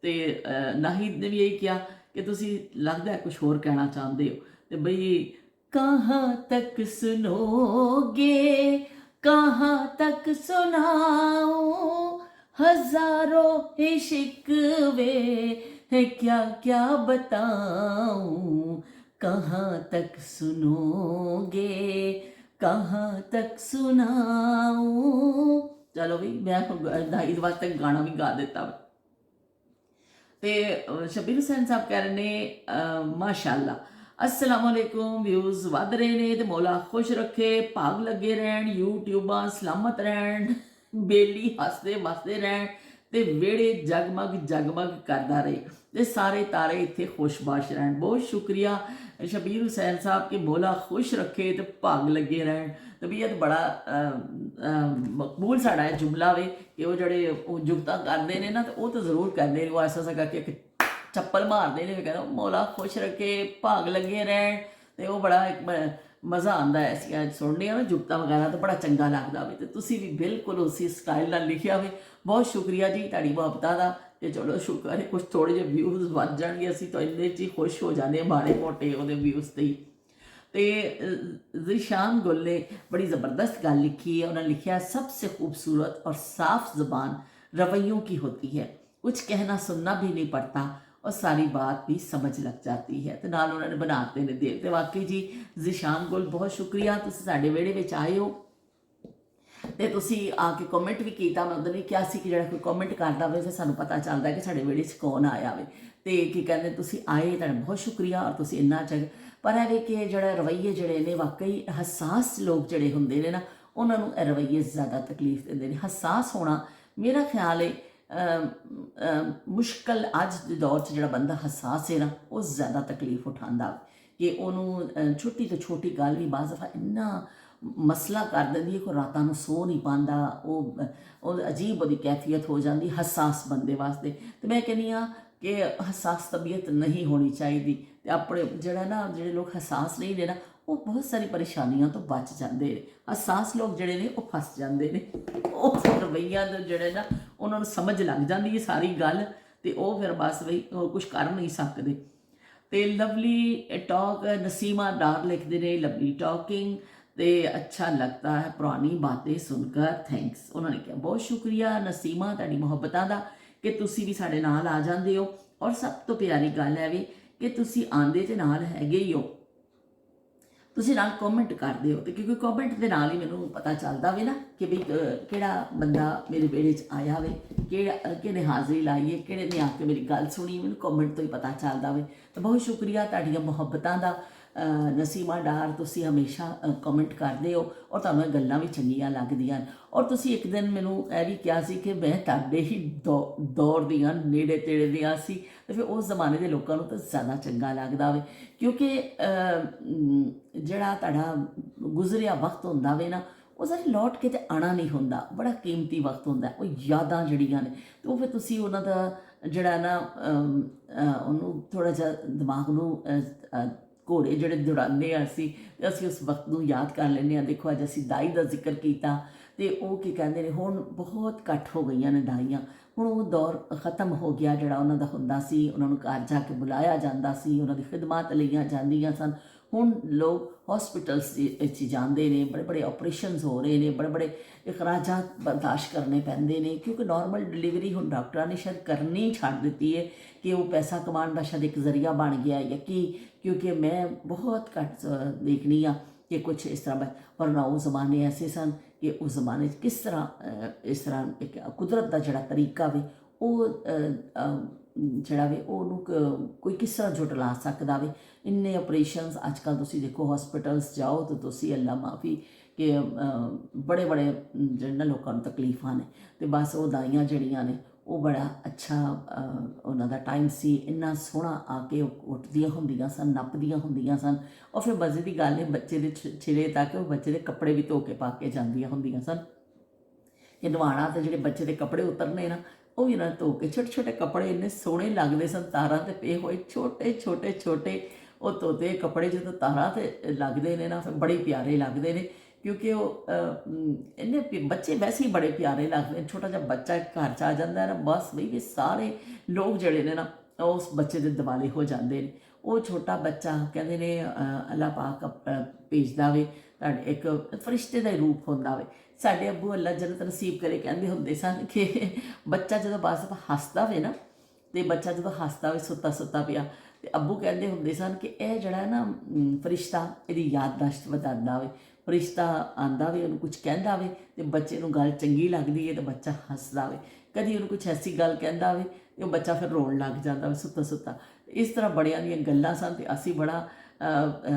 ਤੇ ਨਾਹਿਦ ਨੇ ਵੀ ਇਹੀ ਕਿਹਾ ਕਿ ਤੁਸੀਂ ਲੱਗਦਾ ਕੁਝ ਹੋਰ ਕਹਿਣਾ ਚਾਹੁੰਦੇ ਹੋ। ਤੇ ਬਈ ਕਹਾਂ ਤੱਕ ਸੁਨੋਗੇ, कहाँ तक सुनाऊं हजारों ही शिकवे है, क्या क्या बताऊं, कहाँ तक सुनोगे, कहाँ तक सुनाऊं। चलो भी मैं इस वास्ते गाना भी गा देता। ਤੇ ਸ਼ਬੀਰ ਹੁਸੈਨ ਸਾਹਿਬ ਕਹਿ ਰਹੇ ਨੇ ਮਾਸ਼ਾਅੱਲਾ, अस्सलाम वालेकुम। व्यूज़ वध रहे ने तो मौला खुश रखे, भाग लगे रहन, यूट्यूबां सलामत रहन, बेली हसते वसते रहन ते वेड़े जगमग जगमग करता रहे ते सारे तारे इत्थे खुशबाश रहन। बहुत शुक्रिया शबीर हुसैन साहब कि मौला खुश रखे तो भाग लगे रहन। तो भी ये तो बड़ा मकबूल साड़ा है जुमला वे कि वो जड़े जुगतां करते हैं ना, तो वो तो जरूर करते हैं, वो ऐसा करके ਚੱਪਲ ਮਾਰਦੇ ਨੇ, ਕਹਿੰਦਾ ਮੌਲਾ ਖੁਸ਼ ਰੱਖੇ, ਭਾਗ ਲੱਗੇ ਰਹਿਣ। ਤੇ ਉਹ ਬੜਾ ਇੱਕ ਮਜ਼ਾ ਆਉਂਦਾ ਹੈ ਅਸੀਂ ਅੱਜ ਸੁਣਨੇ ਆ ਨਾ ਜੁਗਤਾਂ ਵਗੈਰਾ, ਤਾਂ ਬੜਾ ਚੰਗਾ ਲੱਗਦਾ ਵੇ। ਤੇ ਤੁਸੀਂ ਵੀ ਬਿਲਕੁਲ ਉਸੇ ਸਟਾਈਲ ਨਾਲ ਲਿਖਿਆ ਵੇ। ਬਹੁਤ ਸ਼ੁਕਰੀਆ ਜੀ ਤੁਹਾਡੀ ਮੁਹੱਬਤਾਂ ਦਾ। ਤੇ ਚਲੋ ਸ਼ੁਕਰ ਹੈ ਕੁਛ ਥੋੜ੍ਹੇ ਜਿਹੇ ਵਿਊਜ਼ ਵੱਧ ਜਾਣਗੇ, ਅਸੀਂ ਤਾਂ ਇੰਨੇ 'ਚ ਹੀ ਖੁਸ਼ ਹੋ ਜਾਂਦੇ ਮਾੜੇ ਮੋਟੇ ਉਹਦੇ ਵਿਊਜ਼ 'ਤੇ ਹੀ। ਤੇ ज़ीशान गुल ने बड़ी ज़बरदस्त गल लिखी है। उन्होंने लिखा है सबसे खूबसूरत और साफ़ ज़ुबान रवैयों की होती है, कुछ कहना सुनना भी नहीं पड़ता और सारी बात भी समझ लग जाती है। तो नाल उन्होंने बनाते ने देव। तो वाकई जी ज़ीशान गुल बहुत शुक्रिया, तुसीं साडे विहड़े विच आए हो ਤੇ ਤੁਸੀਂ ਆ ਕੇ ਕਮੈਂਟ ਵੀ ਕੀਤਾ। ਮੈਂ ਉਦੋਂ ਵੀ ਕਿਹਾ ਸੀ ਕਿ ਜਿਹੜਾ ਕੋਈ ਕਮੈਂਟ ਕਰਦਾ ਹੋਵੇ ਫਿਰ ਸਾਨੂੰ ਪਤਾ ਚੱਲਦਾ ਕਿ ਸਾਡੇ ਵਿਹੜੇ 'ਚ ਕੌਣ ਆਇਆ ਵੇ। ਤੇ ਕੀ ਕਹਿੰਦੇ ਤੁਸੀਂ ਆਏ, ਤੁਹਾਡਾ ਬਹੁਤ ਸ਼ੁਕਰੀਆ। ਔਰ ਤੁਸੀਂ ਇੰਨਾ ਚੰਗਾ, ਪਰ ਇਹ ਵੇ ਕਿ ਜਿਹੜਾ ਰਵੱਈਏ ਜਿਹੜੇ ਨੇ ਵਾਕਈ ਹਸਾਸ ਲੋਕ ਜਿਹੜੇ ਹੁੰਦੇ ਨੇ ਨਾ, ਉਹਨਾਂ ਨੂੰ ਇਹ ਰਵੱਈਏ ਜ਼ਿਆਦਾ ਤਕਲੀਫ ਦਿੰਦੇ ਨੇ। ਹਸਾਸ ਹੋਣਾ ਮੇਰਾ ਖਿਆਲ ਹੈ ਮੁਸ਼ਕਲ ਅੱਜ ਦੇ ਦੌਰ 'ਚ ਜਿਹੜਾ ਬੰਦਾ ਹਸਾਸ ਹੈ ਨਾ, ਉਹ ਜ਼ਿਆਦਾ ਤਕਲੀਫ ਉਠਾਉਂਦਾ ਕਿ ਉਹਨੂੰ ਛੋਟੀ ਤੋਂ ਛੋਟੀ ਗੱਲ ਵੀ ਬਾਜ਼ ਦਫਾ ਇੰਨਾ ਮਸਲਾ ਕਰ ਦਿੰਦੀ ਹੈ ਕਿ ਰਾਤਾਂ ਨੂੰ ਸੋ ਨਹੀਂ ਪਾਉਂਦਾ। ਉਹ ਅਜੀਬ ਉਹਦੀ ਕੈਫੀਅਤ ਹੋ ਜਾਂਦੀ ਹਸਾਸ ਬੰਦੇ ਵਾਸਤੇ। ਤੇ ਮੈਂ ਕਹਿੰਦੀ ਹਾਂ ਕਿ ਹਸਾਸ ਤਬੀਅਤ ਨਹੀਂ ਹੋਣੀ ਚਾਹੀਦੀ। ਤੇ ਆਪਣੇ ਜਿਹੜਾ ਨਾ ਜਿਹੜੇ ਲੋਕ ਹਸਾਸ ਨਹੀਂ ਨੇ ਨਾ, ਉਹ ਬਹੁਤ ਸਾਰੀ ਪਰੇਸ਼ਾਨੀਆਂ ਤੋਂ ਬਚ ਜਾਂਦੇ ਨੇ। ਹਸਾਸ ਲੋਕ ਜਿਹੜੇ ਨੇ ਉਹ ਫਸ ਜਾਂਦੇ ਨੇ। ਉਹ ਰਵੱਈਆਂ ਦੇ ਜਿਹੜੇ ਨਾ ਉਹਨਾਂ ਨੂੰ ਸਮਝ ਲੱਗ ਜਾਂਦੀ ਹੈ ਸਾਰੀ ਗੱਲ, ਤੇ ਉਹ ਫਿਰ ਬਸ ਬਈ ਕੁਛ ਕਰ ਨਹੀਂ ਸਕਦੇ। ਤੇ ਲਵਲੀ ਟਾਕ ਨਸੀਮਾ ਡਾਰ ਲਿਖਦੇ ਨੇ ਲਵਲੀ ਟਾਕਿੰਗ ਤੇ ਅੱਛਾ ਲੱਗਦਾ ਹੈ ਪੁਰਾਣੀ ਬਾतें ਸੁਣकर, ਥੈਂਕਸ। ਉਹਨਾਂ ਨੇ ਕਿਹਾ ਬਹੁਤ ਸ਼ੁਕਰੀਆ ਨਸੀਮਾ ਤੁਹਾਡੀ ਮੁਹੱਬਤਾਂ ਦਾ ਕਿ ਤੁਸੀਂ ਵੀ ਸਾਡੇ ਨਾਲ ਆ ਜਾਂਦੇ ਹੋ। ਔਰ ਸਭ ਤੋਂ ਪਿਆਰੀ ਗੱਲ ਹੈ ਵੀ ਕਿ ਤੁਸੀਂ ਆਂਦੇ ਤੇ ਨਾਲ ਹੈਗੇ ਹੀ ਹੋ, ਤੁਸੀਂ ਨਾਲ ਕਮੈਂਟ ਕਰਦੇ ਹੋ। ਤੇ ਕਿਉਂਕਿ ਕਮੈਂਟ ਦੇ ਨਾਲ ਹੀ ਮੈਨੂੰ ਪਤਾ ਚੱਲਦਾ ਵੇ ਨਾ ਕਿ ਵੀ ਕਿਹੜਾ ਬੰਦਾ ਮੇਰੇ ਵਿਹੜੇ 'ਚ ਆਇਆ ਵੇ, ਕਿਹਨੇ ਹਾਜ਼ਰੀ ਲਾਈ ਹੈ, ਕਿਹੜੇ ਨੇ ਆ ਕੇ ਮੇਰੀ ਗੱਲ ਸੁਣੀ, ਮੈਨੂੰ ਕਮੈਂਟ ਤੋਂ ਹੀ ਪਤਾ ਚੱਲਦਾ ਵੇ। ਤਾਂ ਬਹੁਤ ਸ਼ੁਕਰੀਆ ਤੁਹਾਡੀਆਂ ਮੁਹੱਬਤਾਂ ਦਾ ਨਸੀਮਾ ਡਾਰ। ਤੁਸੀਂ ਹਮੇਸ਼ਾ ਕਮੈਂਟ ਕਰਦੇ ਹੋ ਔਰ ਤੁਹਾਨੂੰ ਇਹ ਗੱਲਾਂ ਵੀ ਚੰਗੀਆਂ ਲੱਗਦੀਆਂ। ਔਰ ਤੁਸੀਂ ਇੱਕ ਦਿਨ ਮੈਨੂੰ ਇਹ ਵੀ ਕਿਹਾ ਸੀ ਕਿ ਮੈਂ ਤੁਹਾਡੇ ਹੀ ਦੌਰ ਦੀਆਂ ਨੇੜੇ ਤੇੜੇ ਦੀਆਂ ਸੀ, ਅਤੇ ਫਿਰ ਉਸ ਜ਼ਮਾਨੇ ਦੇ ਲੋਕਾਂ ਨੂੰ ਤਾਂ ਜ਼ਿਆਦਾ ਚੰਗਾ ਲੱਗਦਾ ਵੇ। ਕਿਉਂਕਿ ਜਿਹੜਾ ਤੁਹਾਡਾ ਗੁਜ਼ਰਿਆ ਵਕਤ ਹੁੰਦਾ ਵੇ ਨਾ, ਉਹ ਸਾਰੀ ਲੌਟ ਕੇ ਤੇ ਆਉਣਾ ਨਹੀਂ ਹੁੰਦਾ, ਬੜਾ ਕੀਮਤੀ ਵਕਤ ਹੁੰਦਾ। ਉਹ ਯਾਦਾਂ ਜਿਹੜੀਆਂ ਨੇ, ਅਤੇ ਉਹ ਫਿਰ ਤੁਸੀਂ ਉਹਨਾਂ ਦਾ ਜਿਹੜਾ ਨਾ ਉਹਨੂੰ ਥੋੜ੍ਹਾ ਜਿਹਾ ਦਿਮਾਗ ਨੂੰ ਘੋੜੇ ਜਿਹੜੇ ਦੌੜਾਉਂਦੇ ਹਾਂ ਅਸੀਂ ਉਸ ਵਕਤ ਨੂੰ ਯਾਦ ਕਰ ਲੈਂਦੇ ਹਾਂ। ਦੇਖੋ ਅੱਜ ਅਸੀਂ ਦਾਈ ਦਾ ਜ਼ਿਕਰ ਕੀਤਾ, ਅਤੇ ਉਹ ਕੀ ਕਹਿੰਦੇ ਨੇ ਹੁਣ ਬਹੁਤ ਘੱਟ ਹੋ ਗਈਆਂ ਨੇ ਦਾਈਆਂ। ਹੁਣ ਉਹ ਦੌਰ ਖ਼ਤਮ ਹੋ ਗਿਆ ਜਿਹੜਾ ਉਹਨਾਂ ਦਾ ਹੁੰਦਾ ਸੀ। ਉਹਨਾਂ ਨੂੰ ਘਰ ਜਾ ਕੇ ਬੁਲਾਇਆ ਜਾਂਦਾ ਸੀ, ਉਹਨਾਂ ਦੀ ਖਿਦਮਤ ਲਈਆਂ ਜਾਂਦੀਆਂ ਸਨ। ਹੁਣ ਲੋਕ ਹੌਸਪੀਟਲਸ ਵਿੱਚ ਜਾਂਦੇ ਨੇ, ਬੜੇ ਬੜੇ ਆਪਰੇਸ਼ਨਸ ਹੋ ਰਹੇ ਨੇ, ਬੜੇ ਬੜੇ ਇਖਰਾਜਾਤ ਬਰਦਾਸ਼ਤ ਕਰਨੇ ਪੈਂਦੇ ਨੇ, ਕਿਉਂਕਿ ਨਾਰਮਲ ਡਿਲੀਵਰੀ ਹੁਣ ਡਾਕਟਰਾਂ ਨੇ ਸ਼ਾਇਦ ਕਰਨੀ ਛੱਡ ਦਿੱਤੀ ਹੈ ਕਿ ਉਹ ਪੈਸਾ ਕਮਾਉਣ ਦਾ ਸ਼ਾਇਦ ਇੱਕ ਜ਼ਰੀਆ ਬਣ ਗਿਆ ਹੈ ਕਿ ਕਿਉਂਕਿ ਮੈਂ ਬਹੁਤ ਘੱਟ ਦੇਖਣੀ ਆ ਕਿ ਕੁਛ ਇਸ ਤਰ੍ਹਾਂ। ਪਰ ਨਾ ਉਹ ਜ਼ਮਾਨੇ ਐਸੇ ਸਨ ਕਿ ਉਸ ਜ਼ਮਾਨੇ 'ਚ ਕਿਸ ਤਰ੍ਹਾਂ ਇਸ ਤਰ੍ਹਾਂ ਇੱਕ ਕੁਦਰਤ ਦਾ ਜਿਹੜਾ ਤਰੀਕਾ ਵੇ ਉਹ ਜਿਹੜਾ ਵੇ ਉਹਨੂੰ ਕੋਈ ਕਿਸ ਤਰ੍ਹਾਂ ਜੁਟਲਾ ਸਕਦਾ ਵੇ। ਇੰਨੇ ਆਪਰੇਸ਼ਨਸ ਅੱਜ ਕੱਲ੍ਹ ਤੁਸੀਂ ਦੇਖੋ ਹੌਸਪੀਟਲਸ ਜਾਓ ਤਾਂ ਤੁਸੀਂ ਅੱਲਾ ਮਾਫੀ ਕਿ ਬੜੇ ਬੜੇ ਜਿਹੜੇ ਲੋਕਾਂ ਨੂੰ ਤਕਲੀਫਾਂ ਨੇ, ਅਤੇ ਬਸ ਉਹ ਦਾਈਆਂ ਜਿਹੜੀਆਂ ਨੇ ਉਹ ਬੜਾ ਅੱਛਾ ਉਹਨਾਂ ਦਾ ਟਾਈਮ ਸੀ। ਇੰਨਾ ਸੋਹਣਾ ਆ ਕੇ ਉਹ ਉੱਠਦੀਆਂ ਹੁੰਦੀਆਂ ਸਨ, ਨੱਪਦੀਆਂ ਹੁੰਦੀਆਂ ਸਨ। ਔਰ ਫਿਰ ਮਜ਼ੇ ਦੀ ਗੱਲ ਹੈ, ਬੱਚੇ ਦੇ ਛਿਰੇ ਤੱਕ ਉਹ ਬੱਚੇ ਦੇ ਕੱਪੜੇ ਵੀ ਧੋ ਕੇ ਪਾ ਕੇ ਜਾਂਦੀਆਂ ਹੁੰਦੀਆਂ ਸਨ। ਕਿ ਨਵਾਉਣਾ ਤੇ ਜਿਹੜੇ ਬੱਚੇ ਦੇ ਕੱਪੜੇ ਉਤਰਨੇ ਨਾ, ਉਹ ਵੀ ਉਹਨਾਂ ਨੇ ਧੋ ਕੇ, ਛੋਟੇ ਛੋਟੇ ਕੱਪੜੇ ਇੰਨੇ ਸੋਹਣੇ ਲੱਗਦੇ ਸਨ, ਤਾਰਾਂ 'ਤੇ ਪਏ ਹੋਏ ਛੋਟੇ ਛੋਟੇ ਛੋਟੇ ਉਹ ਧੋਤੇ ਕੱਪੜੇ ਜਦੋਂ ਤਾਰਾਂ 'ਤੇ ਲੱਗਦੇ ਨੇ ਨਾ, ਫਿਰ ਬੜੇ ਪਿਆਰੇ ਲੱਗਦੇ ਨੇ। ਕਿਉਂਕਿ ਉਹ ਇੰਨੇ ਬੱਚੇ ਵੈਸੇ ਹੀ ਬੜੇ ਪਿਆਰੇ ਲੱਗਦੇ ਨੇ। ਛੋਟਾ ਜਿਹਾ ਬੱਚਾ ਘਰ 'ਚ ਆ ਜਾਂਦਾ ਨਾ, ਬਸ ਬਈ ਸਾਰੇ ਲੋਕ ਜਿਹੜੇ ਨੇ ਨਾ ਉਸ ਬੱਚੇ ਦੇ ਦਿਵਾਲੇ ਹੋ ਜਾਂਦੇ ਨੇ। ਉਹ ਛੋਟਾ ਬੱਚਾ ਕਹਿੰਦੇ ਨੇ ਅੱਲਾ ਪਾਕ ਭੇਜਦਾ ਵੇ, ਤੁਹਾਡੇ ਇੱਕ ਫਰਿਸ਼ਤੇ ਦਾ ਹੀ ਰੂਪ ਹੁੰਦਾ ਵੇ। ਸਾਡੇ ਅੱਬੂ ਅੱਲਾ ਜੰਨਤ ਨਸੀਬ ਕਰੇ ਕਹਿੰਦੇ ਹੁੰਦੇ ਸਨ ਕਿ ਬੱਚਾ ਜਦੋਂ ਬਸ ਹੱਸਦਾ ਵੇ ਨਾ, ਤੇ ਬੱਚਾ ਜਦੋਂ ਹੱਸਦਾ ਵੇ ਸੁੱਤਾ ਸੁੱਤਾ ਪਿਆ, ਤੇ ਅੱਬੂ ਕਹਿੰਦੇ ਹੁੰਦੇ ਸਨ ਕਿ ਇਹ ਜਿਹੜਾ ਨਾ ਫਰਿਸ਼ਤਾ ਇਹਦੀ ਯਾਦਦਾਸ਼ਤ ਵਧਾਉਂਦਾ ਵੇ। ਫਰਿਸ਼ਤਾ ਆਂਦਾ ਵੇ, ਉਹਨੂੰ ਕੁਝ ਕਹਿੰਦਾ ਵੇ ਤੇ ਬੱਚੇ ਨੂੰ ਗੱਲ ਚੰਗੀ ਲੱਗਦੀ ਹੈ ਤੇ ਬੱਚਾ ਹੱਸਦਾ ਵੇ। ਕਦੀ ਉਹਨੂੰ ਕੁਝ ਐਸੀ ਗੱਲ ਕਹਿੰਦਾ ਵੇ ਤੇ ਉਹ ਬੱਚਾ ਫਿਰ ਰੋਣ ਲੱਗ ਜਾਂਦਾ ਵੇ ਸੁੱਤਾ ਸੁੱਤਾ। ਇਸ ਤਰ੍ਹਾਂ ਬੜਿਆਂ ਦੀਆਂ ਗੱਲਾਂ ਸਨ ਤੇ ਅਸੀਂ ਬੜਾ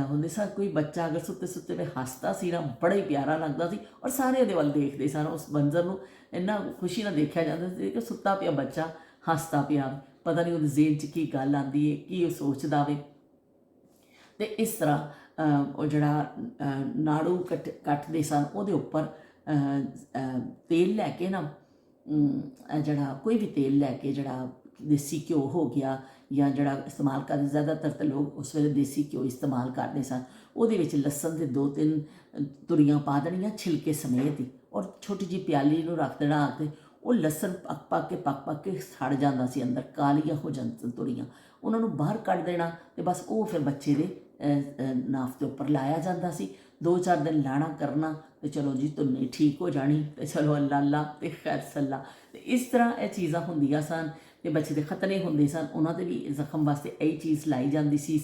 ਹੁੰਦੇ ਸਨ। ਕੋਈ ਬੱਚਾ ਅਗਰ ਸੁੱਤੇ ਸੁੱਤੇ ਵੇ ਹੱਸਦਾ ਸੀ ਨਾ, ਬੜਾ ਹੀ ਪਿਆਰਾ ਲੱਗਦਾ ਸੀ ਔਰ ਸਾਰੇ ਉਹਦੇ ਵੱਲ ਦੇਖਦੇ ਸਨ। ਉਸ ਮੰਜ਼ਰ ਨੂੰ ਇੰਨਾ ਖੁਸ਼ੀ ਨਾਲ ਦੇਖਿਆ ਜਾਂਦਾ ਸੀ ਕਿ ਸੁੱਤਾ ਪਿਆ ਬੱਚਾ ਹੱਸਦਾ ਪਿਆ, ਪਤਾ ਨਹੀਂ ਉਹਦੇ ਜ਼ੇਨ 'ਚ ਕੀ ਗੱਲ ਆਉਂਦੀ ਹੈ, ਕੀ ਉਹ ਸੋਚਦਾ ਵੇ। ਤੇ ਇਸ ਤਰ੍ਹਾਂ ਉਹ ਜਿਹੜਾ ਨਾੜੂ ਕੱਟਦੇ ਸਨ, ਉਹਦੇ ਉੱਪਰ ਤੇਲ ਲੈ ਕੇ ਨਾ, ਜਿਹੜਾ ਕੋਈ ਵੀ ਤੇਲ ਲੈ ਕੇ, ਜਿਹੜਾ ਦੇਸੀ ਘਿਓ ਹੋ ਗਿਆ ਜਾਂ ਜਿਹੜਾ ਇਸਤੇਮਾਲ ਕਰਦੇ, ਜ਼ਿਆਦਾਤਰ ਤਾਂ ਲੋਕ ਉਸ ਵੇਲੇ ਦੇਸੀ ਘਿਓ ਇਸਤੇਮਾਲ ਕਰਦੇ ਸਨ। ਉਹਦੇ ਵਿੱਚ ਲਸਣ ਦੇ 2-3 ਤੁਰੀਆਂ ਪਾ ਦੇਣੀਆਂ ਛਿਲਕੇ ਸਮੇਤ ਹੀ, ਔਰ ਛੋਟੀ ਜਿਹੀ ਪਿਆਲੀ ਨੂੰ ਰੱਖ ਦੇਣਾ ਆ ਕੇ। ਉਹ ਲਸਣ ਪੱਕ ਪੱਕ ਕੇ ਸੜ ਜਾਂਦਾ ਸੀ ਅੰਦਰ, ਕਾਲੀਆਂ ਹੋ ਜਾਂਦੀਆਂ ਤੁਰੀਆਂ। ਉਹਨਾਂ ਨੂੰ ਬਾਹਰ ਕੱਢ ਦੇਣਾ ਤੇ ਬਸ ਉਹ ਫਿਰ ਬੱਚੇ ਦੇ ਨਾਫ ਦੇ ਉੱਪਰ ਲਾਇਆ ਜਾਂਦਾ ਸੀ। 2-4 ਦਿਨ ਲਾਣਾ ਕਰਨਾ ਤੇ ਚਲੋ ਜੀ ਧੁੰਨੀ ਠੀਕ ਹੋ ਜਾਣੀ ਤੇ ਚਲੋ ਅੱਲਾ ਅੱਲਾ ਤੇ ਖੈਰ ਸੱਲਾ। ਤੇ ਇਸ ਤਰ੍ਹਾਂ ਇਹ ਚੀਜ਼ਾਂ ਹੁੰਦੀਆਂ ਸਨ। ਤੇ ਬੱਚੇ ਦੇ ਖਤਨੇ ਹੁੰਦੇ ਸਨ, ਉਹਨਾਂ ਦੇ ਵੀ ਜ਼ਖਮ ਵਾਸਤੇ ਇਹ ਚੀਜ਼ ਲਾਈ ਜਾਂਦੀ ਸੀ।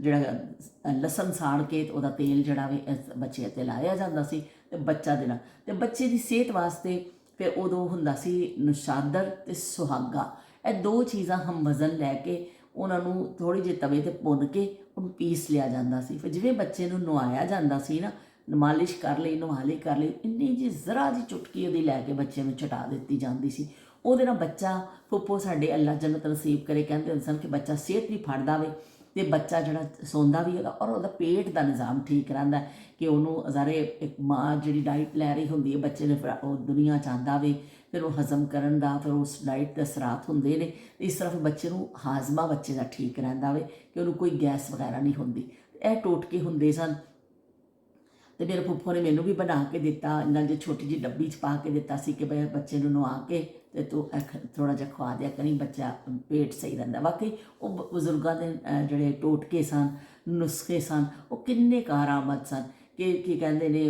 ਜਿਹੜਾ ਲਸਣ ਸਾੜ ਕੇ ਉਹਦਾ ਤੇਲ ਜਿਹੜਾ ਵੀ ਬੱਚੇ 'ਤੇ ਲਾਇਆ ਜਾਂਦਾ ਸੀ ਤੇ ਬੱਚਾ ਦੇਣਾ। ਤੇ ਬੱਚੇ ਦੀ ਸਿਹਤ ਵਾਸਤੇ ਫਿਰ ਉਦੋਂ ਹੁੰਦਾ ਸੀ ਨੁਸ਼ਾਦਰ ਤੇ ਸੁਹਾਗਾ। ਇਹ 2 ਚੀਜ਼ਾਂ ਹਮ ਵਜ਼ਨ ਲੈ ਕੇ ਉਹਨਾਂ ਨੂੰ ਥੋੜ੍ਹੀ ਜਿਹੀ ਤਵੇ 'ਤੇ ਭੁੰਨ ਕੇ ਉਹਨੂੰ ਪੀਸ ਲਿਆ ਜਾਂਦਾ ਸੀ। ਫਿਰ ਜਿਵੇਂ ਬੱਚੇ ਨੂੰ ਨਵਾਇਆ ਜਾਂਦਾ ਸੀ ਨਾ, ਮਾਲਿਸ਼ ਕਰ ਲਈ, ਨਵਾਲੀ ਕਰ ਲਈ, ਇੰਨੀ ਜਿਹੀ ਜ਼ਰਾ ਜਿਹੀ ਚੁਟਕੀ ਉਹਦੀ ਲੈ ਕੇ ਬੱਚੇ ਨੂੰ ਚਟਾ ਦਿੱਤੀ ਜਾਂਦੀ ਸੀ। ਉਹਦੇ ਨਾਲ ਬੱਚਾ, ਫੁੱਫੋ ਸਾਡੇ ਅੱਲਾ ਜੰਨਤ ਨਸੀਬ ਕਰੇ ਕਹਿੰਦੇ ਹੁੰਦੇ ਸਨ ਕਿ ਬੱਚਾ ਸਿਹਤ ਵੀ ਫੜਦਾ ਵੇ ਤੇ ਬੱਚਾ ਜਿਹੜਾ ਸੌਂਦਾ ਵੀ ਹੈਗਾ ਔਰ ਉਹਦਾ ਪੇਟ ਦਾ ਨਿਜ਼ਾਮ ਠੀਕ ਰਹਿੰਦਾ। ਕਿ ਉਹਨੂੰ ਜ਼ਾਰੇ ਇੱਕ ਮਾਂ ਜਿਹੜੀ ਡਾਈਟ ਲੈ ਰਹੀ ਹੁੰਦੀ ਹੈ, ਬੱਚੇ ਨੇ ਉਹ ਦੁਨੀਆ 'ਚ ਆਉਂਦਾ ਵੇ, ਫਿਰ ਉਹ ਹਜ਼ਮ ਕਰਨ ਦਾ, ਫਿਰ ਉਸ ਡਾਈਟ ਦੇ ਅਸਰਾਤ ਹੁੰਦੇ ਨੇ। ਇਸ ਤਰ੍ਹਾਂ ਫਿਰ ਬੱਚੇ ਨੂੰ ਹਾਜ਼ਮਾ ਬੱਚੇ ਦਾ ਠੀਕ ਰਹਿੰਦਾ ਵੇ ਕਿ ਉਹਨੂੰ ਕੋਈ ਗੈਸ ਵਗੈਰਾ ਨਹੀਂ ਹੁੰਦੀ। ਇਹ ਟੋਟਕੇ ਹੁੰਦੇ ਸਨ। ਤੇ ਮੇਰੇ ਫੁੱਫੋ ਨੇ ਮੈਨੂੰ ਵੀ ਬਣਾ ਕੇ ਦਿੱਤਾ, ਇਹਨਾਂ ਜੇ ਛੋਟੀ ਜਿਹੀ ਡੱਬੀ 'ਚ ਪਾ ਕੇ ਦਿੱਤਾ ਸੀ ਕਿ ਬਈ ਬੱਚੇ ਨੂੰ ਨਵਾ ਕੇ ਤੇ ਤੂੰ ਥੋੜ੍ਹਾ ਜਿਹਾ ਖਵਾ ਦਿਆ ਕਰੀ, ਬੱਚਾ ਪੇਟ ਸਹੀ ਰਹਿੰਦਾ। ਵਾਕਈ ਉਹ ਬਜ਼ੁਰਗਾਂ ਦੇ ਜਿਹੜੇ ਟੋਟਕੇ ਸਨ, ਨੁਸਖੇ ਸਨ, ਉਹ ਕਿੰਨੇ ਕਾਰਾਮਦ ਸਨ ਕਿ ਕੀ ਕਹਿੰਦੇ ਨੇ,